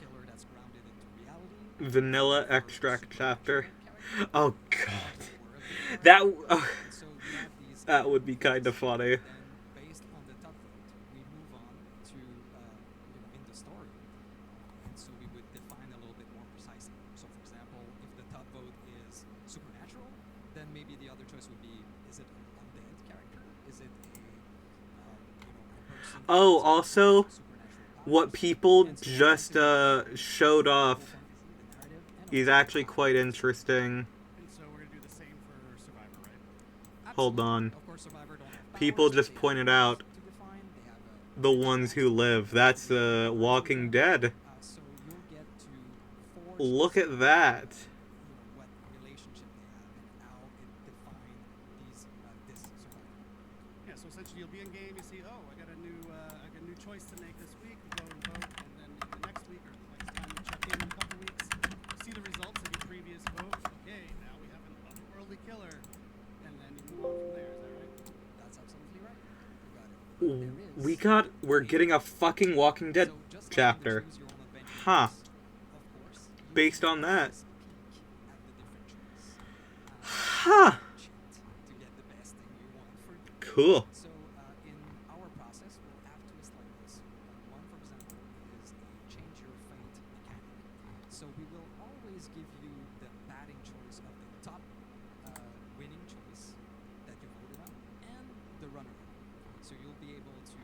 I: killer that's grounded into reality?
A: Vanilla extract chapter. Oh god. That that would be kind of funny.
I: Then, based on the top vote, we move on to, in the story. And so we would define a little bit more precisely. So, for example, if the top vote is supernatural, then maybe the other choice would be, is it an undead character? Is it a person?
A: Oh, also, what people just showed off is actually quite interesting.
D: And so we're going to do the same for Survivor, right?
A: Hold on.
I: Of course, Survivor don't have
A: People
I: powers,
A: just
I: they have
A: pointed
I: rules
A: out
I: to define, they have a
A: the ones who live. That's Walking Dead.
I: so you'll get to forge
A: Look at that.
I: what relationship they have and how it defined these this survivor.
D: Yeah, so essentially you'll be in game, you see, oh, I got a new choice to make this week, you go and vote, and then the next week or the next time you check in a couple weeks, see the results of your previous vote. Okay, now we have an otherworldly killer, and then you move on from there. Is that right?
I: That's absolutely right. You got it.
A: We're getting a fucking Walking Dead
I: So just like in the
A: chapter.
I: Choose Your Own Adventure
A: Huh.
I: choice, of course, you
A: Based
I: can
A: on that.
I: always peek at the different choice.
A: Huh.
I: Cheat to get the best thing you want for you.
A: Cool.
I: So in our process, we'll have twists like this. One, for example, is a change your fate mechanic. So we will always give you the batting choice of the top winning choice that you voted on and the runner-up. So you'll be able to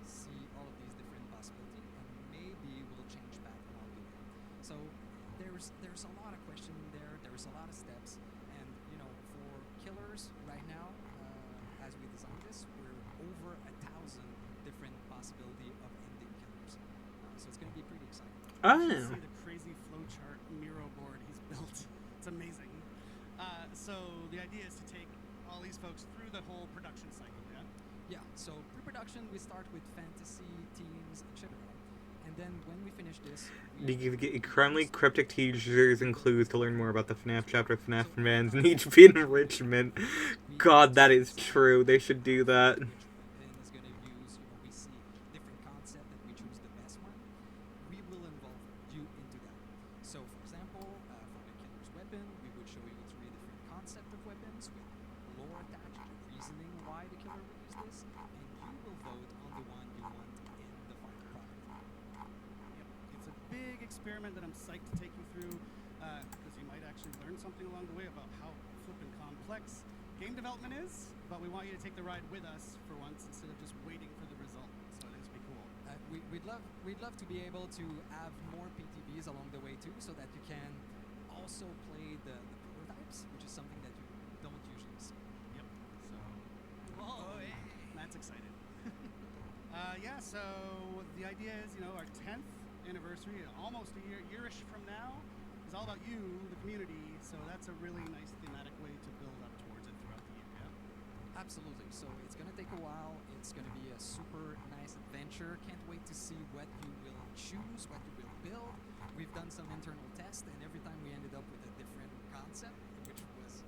I: see all of these different possibilities and maybe we'll change back along the way. So there's a lot of question in there. There's a lot of steps, and for killers right now, as we design this, we're over 1,000 different possibility of ending killers. So it's going to be pretty exciting.
A: Oh.
D: You should see the crazy flowchart Miro board he's built It's amazing. So the idea is to take all these folks through the whole production cycle, yeah?
I: Yeah, so pre-production, we start with fantasy, teams, etc. And then when we finish this...
A: You get currently cryptic teasers and clues to learn more about the FNAF chapter. FNAF fans need to be enrichment. God, that is true. They should do that.
I: And is going to use, we see different concept and we choose the best one. We will involve you into that. So, for example, for the killer's weapon, we would show you 3 different concepts of weapons with lore attached, reasoning why the killer would use this, and you will vote on the one you want in the final product.
D: Yep. It's a big experiment that I'm psyched to take you through, because you might actually learn something along the way about how flippin' complex game development is, but we want you to take the ride with us for once instead of just waiting for the result. So I think it's pretty cool.
I: We'd love to be able to have more PTVs along the way too, so that you can also play the prototypes, which is something that you don't usually see.
D: Yep. So, whoa, hey. Matt's excited. Yeah. So the idea is, our 10th anniversary, almost a yearish from now, is all about you, the community. So that's a really nice thematic way to build up towards it throughout the year. Yeah.
I: Absolutely. So it's going to take a while. It's going to be a super nice adventure. Can't wait to see what you will choose, what you will build. We've done some internal tests, and every time we ended up with a different concept, which was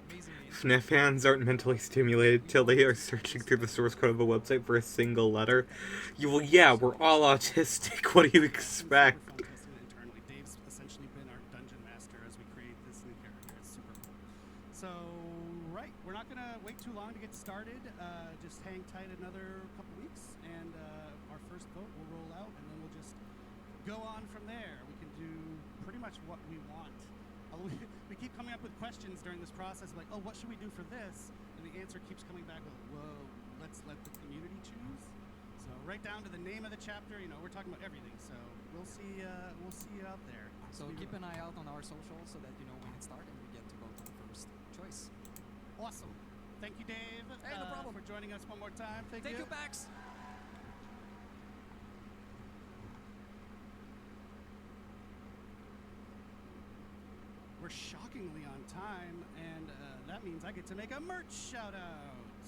I: amazingly interesting.
A: FNAF fans aren't mentally stimulated till they are searching through the source code of a website for a single letter. Yeah, we're all autistic. What do you expect?
D: Internally, Dave's essentially been our dungeon master as we create this new character. It's super cool. So, right, we're not going to wait too long to get started. Just hang tight another couple weeks, and our first vote will roll out, and then we'll just go on from there. We can do pretty much what we want. We keep coming up with questions during this process, like, oh, what should we do for this? And the answer keeps coming back with, whoa, let's let the community choose. So right down to the name of the chapter, we're talking about everything. So we'll see you out there.
I: So keep an eye out on our socials so that you know when it starts and we get to vote on the first choice.
D: Awesome. Thank you, Dave.
I: Hey, no problem.
D: For joining us one more time. Thank you.
I: Thank you, Bax.
D: We're shockingly on time, and that means I get to make a merch shout-out.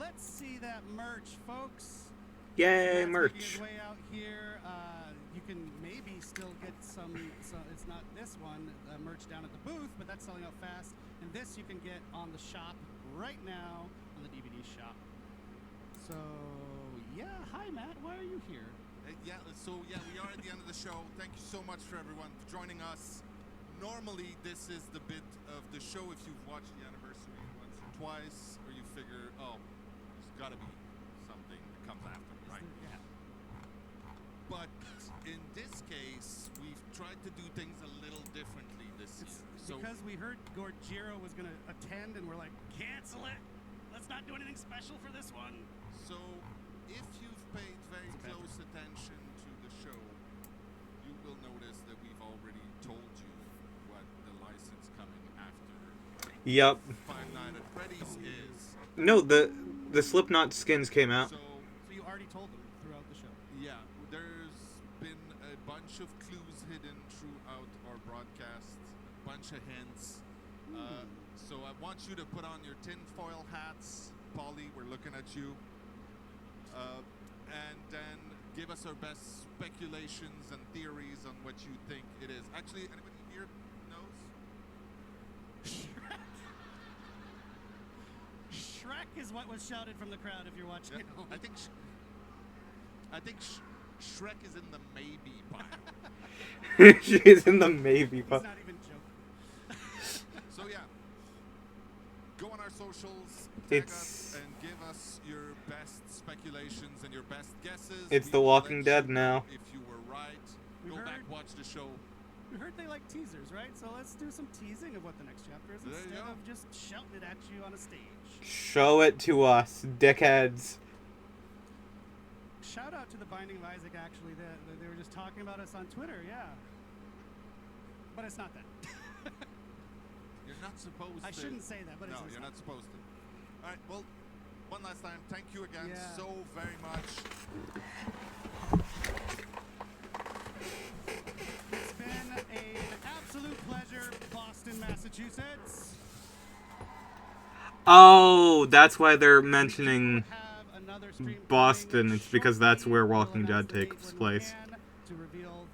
D: Let's see that merch, folks.
A: Yay,
D: Matt's
A: merch.
D: making his way out here. You can maybe still get some it's not this one, merch down at the booth, but that's selling out fast. And this you can get on the shop right now, on the DBD shop. So, yeah, hi, Matt. Why are you here?
E: We are at the end of the show. Thank you so much for everyone for joining us. Normally, this is the bit of the show if you've watched the anniversary once or twice, or you figure, oh, there's got to be something that comes after, right?
D: Yeah.
E: But in this case, we've tried to do things a little differently this year. So
D: because we heard Gorgiro was going to attend, and we're like, cancel it. Let's not do anything special for this one.
E: So, if you've paid very close attention to the show, you will notice that we've already told you what the license coming after
A: Yep.
E: Five Nights at Freddy's is.
A: No, the Slipknot skins came out.
D: So you already told them throughout the show.
E: Yeah, there's been a bunch of clues hidden throughout our broadcast, a bunch of hints. So I want you to put on your tinfoil hats. Polly, we're looking at you. And then give us our best speculations and theories on what you think it is. Actually, anybody here knows?
D: Shrek is what was shouted from the crowd if you're watching at home.
E: I think Shrek is in the maybe pile.
A: She's in the maybe pile.
D: He's not even joking.
E: So yeah, go on our socials, tag us, and give us your best speculations and your best guesses.
A: It's The Walking Dead now.
E: If you were right, go back, watch the show.
D: We heard they like teasers, right? So let's do some teasing of what the next chapter is instead of just shouting it at you on a stage.
A: Show it to us, dickheads.
D: Shout out to the Binding of Isaac, actually. They were just talking about us on Twitter, yeah. But it's not that.
E: You're not supposed to.
D: I shouldn't say that, but
E: no,
D: it's
E: you're not supposed to. All right, well, one last time, thank you again so very much.
D: It's been an absolute pleasure. Roger, Boston, Massachusetts.
A: Oh, that's why they're mentioning Boston. It's because that's where Walking Dead takes place.
D: To reveal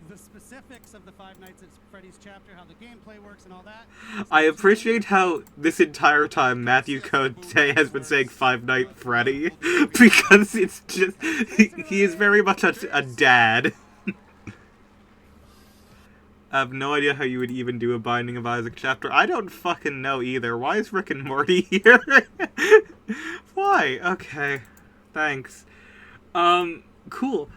D: the specifics of the Five Nights at Freddy's chapter, how the gameplay works and all that.
A: I appreciate how this entire time Matthew Cote has been saying Five Nights at Freddy, because it's just, he is very much a dad. I have no idea how you would even do a Binding of Isaac chapter. I don't fucking know either. Why is Rick and Morty here? Why? Okay. Thanks. Cool.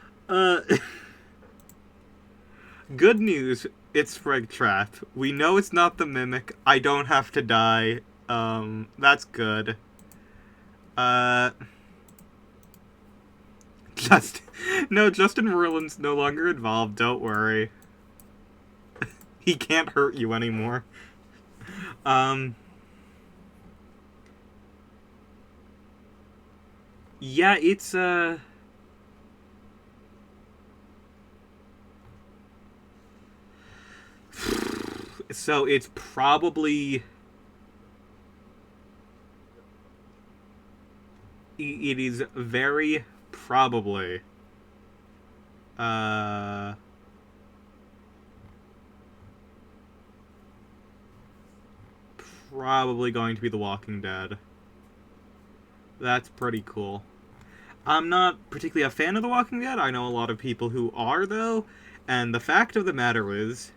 A: Good news. It's Springtrap. We know it's not the Mimic. I don't have to die. That's good. Justin Merlin's no longer involved. Don't worry. He can't hurt you anymore. Yeah, it's, so it's probably... It is very probably... probably going to be The Walking Dead. That's pretty cool. I'm not particularly a fan of The Walking Dead. I know a lot of people who are, though. And the fact of the matter is,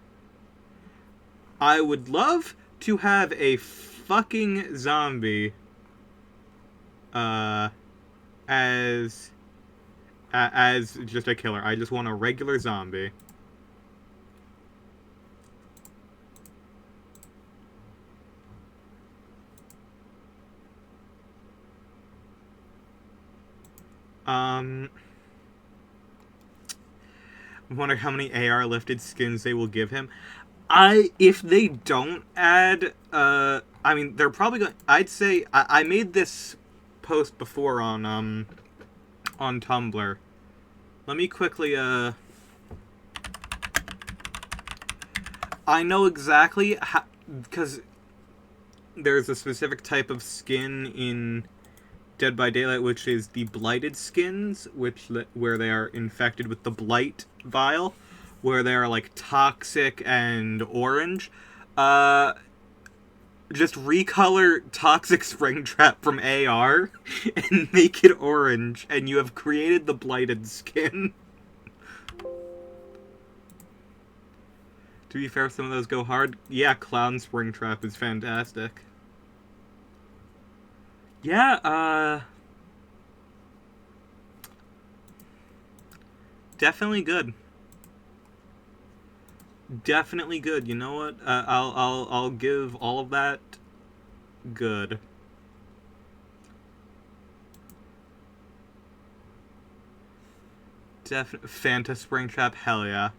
A: I would love to have a fucking zombie as just a killer. I just want a regular zombie. I wonder how many AR lifted skins they will give him. If they don't add, I mean, they're probably going, I'd say, I made this post before on Tumblr. Let me quickly, I know exactly how, because there's a specific type of skin in Dead by Daylight, which is the blighted skins, where they are infected with the blight vial, where they are like toxic and orange. Just recolor Toxic Springtrap from AR and make it orange, and you have created the blighted skin. To be fair, some of those go hard. Yeah, Clown Springtrap is fantastic. Yeah, definitely good. Definitely good. You know what? I'll give all of that good. Fanta Springtrap, hell yeah.